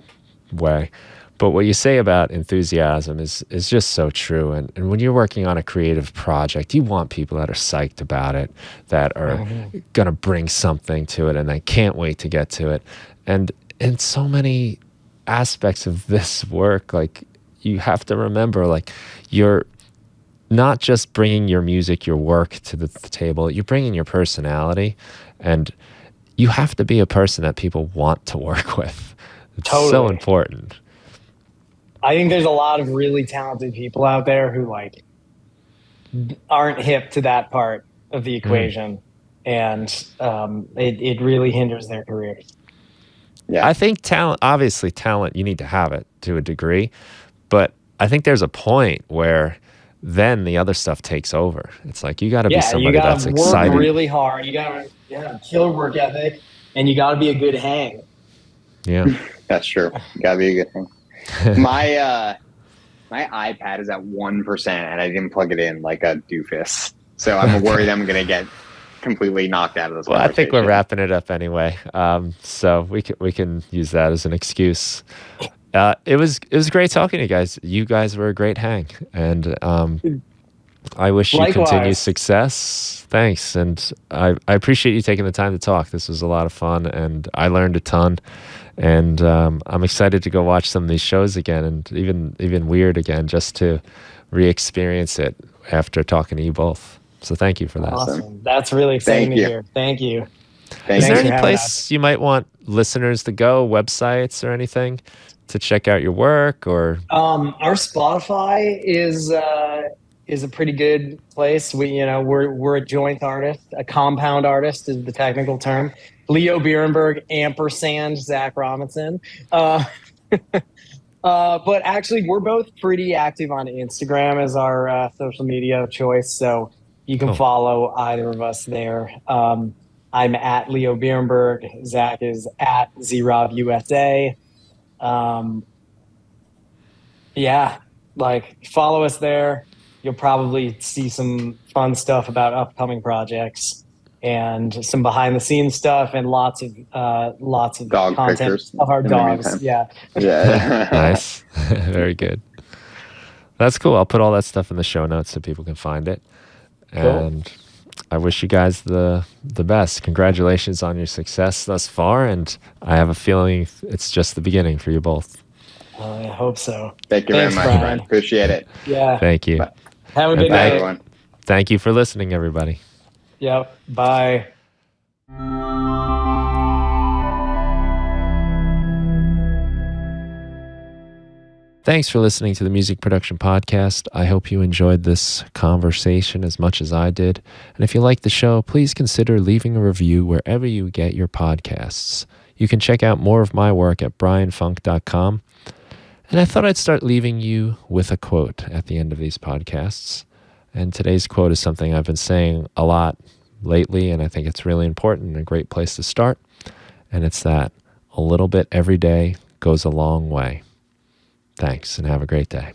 way. But what you say about enthusiasm is just so true. And when you're working on a creative project, you want people that are psyched about it, that are gonna bring something to it, and they can't wait to get to it. And in so many aspects of this work, like you have to remember, like you're not just bringing your music, your work to the table, you're bringing your personality, and you have to be a person that people want to work with. It's so important. I think there's a lot of really talented people out there who like aren't hip to that part of the equation, and it really hinders their careers. Yeah. I think obviously talent, you need to have it to a degree, but I think there's a point where then the other stuff takes over. It's like you got to be somebody that's excited. You got to work really hard. You got to kill work ethic, and you got to be a good hang. Yeah, that's true. You got to be a good hang. My iPad is at 1%, and I didn't plug it in like a doofus. So I'm worried I'm going to get completely knocked out of this. Well, I think we're wrapping it up anyway. So we can use that as an excuse. It was great talking to you guys. You guys were a great hang, and I wish you continued success. Thanks, and I appreciate you taking the time to talk. This was a lot of fun, and I learned a ton. And I'm excited to go watch some of these shows again, and even Weird again, just to re-experience it after talking to you both. So thank you for that. Awesome. That's really exciting to hear. Thank you. Is there any place you might want listeners to go, websites or anything, to check out your work? Or our Spotify is a pretty good place. We're a joint artist, a compound artist is the technical term. Leo Birenberg & Zach Robinson. But actually, we're both pretty active on Instagram as our social media of choice. So you can follow either of us there. I'm at Leo Birenberg. Zach is at ZRobUSA. Follow us there. You'll probably see some fun stuff about upcoming projects and some behind the scenes stuff and lots of dog content pictures of our dogs. Yeah. Nice. Very good. That's cool. I'll put all that stuff in the show notes so people can find it. And cool. I wish you guys the best. Congratulations on your success thus far, and I have a feeling it's just the beginning for you both. I hope so. Thank you very much, Brian. Appreciate it. Yeah. Thank you. Bye. Have a good night, everyone. Thank you for listening, everybody. Yep. Bye. Thanks for listening to the Music Production Podcast. I hope you enjoyed this conversation as much as I did. And if you like the show, please consider leaving a review wherever you get your podcasts. You can check out more of my work at brianfunk.com. And I thought I'd start leaving you with a quote at the end of these podcasts. And today's quote is something I've been saying a lot lately, and I think it's really important and a great place to start. And it's that a little bit every day goes a long way. Thanks, and have a great day.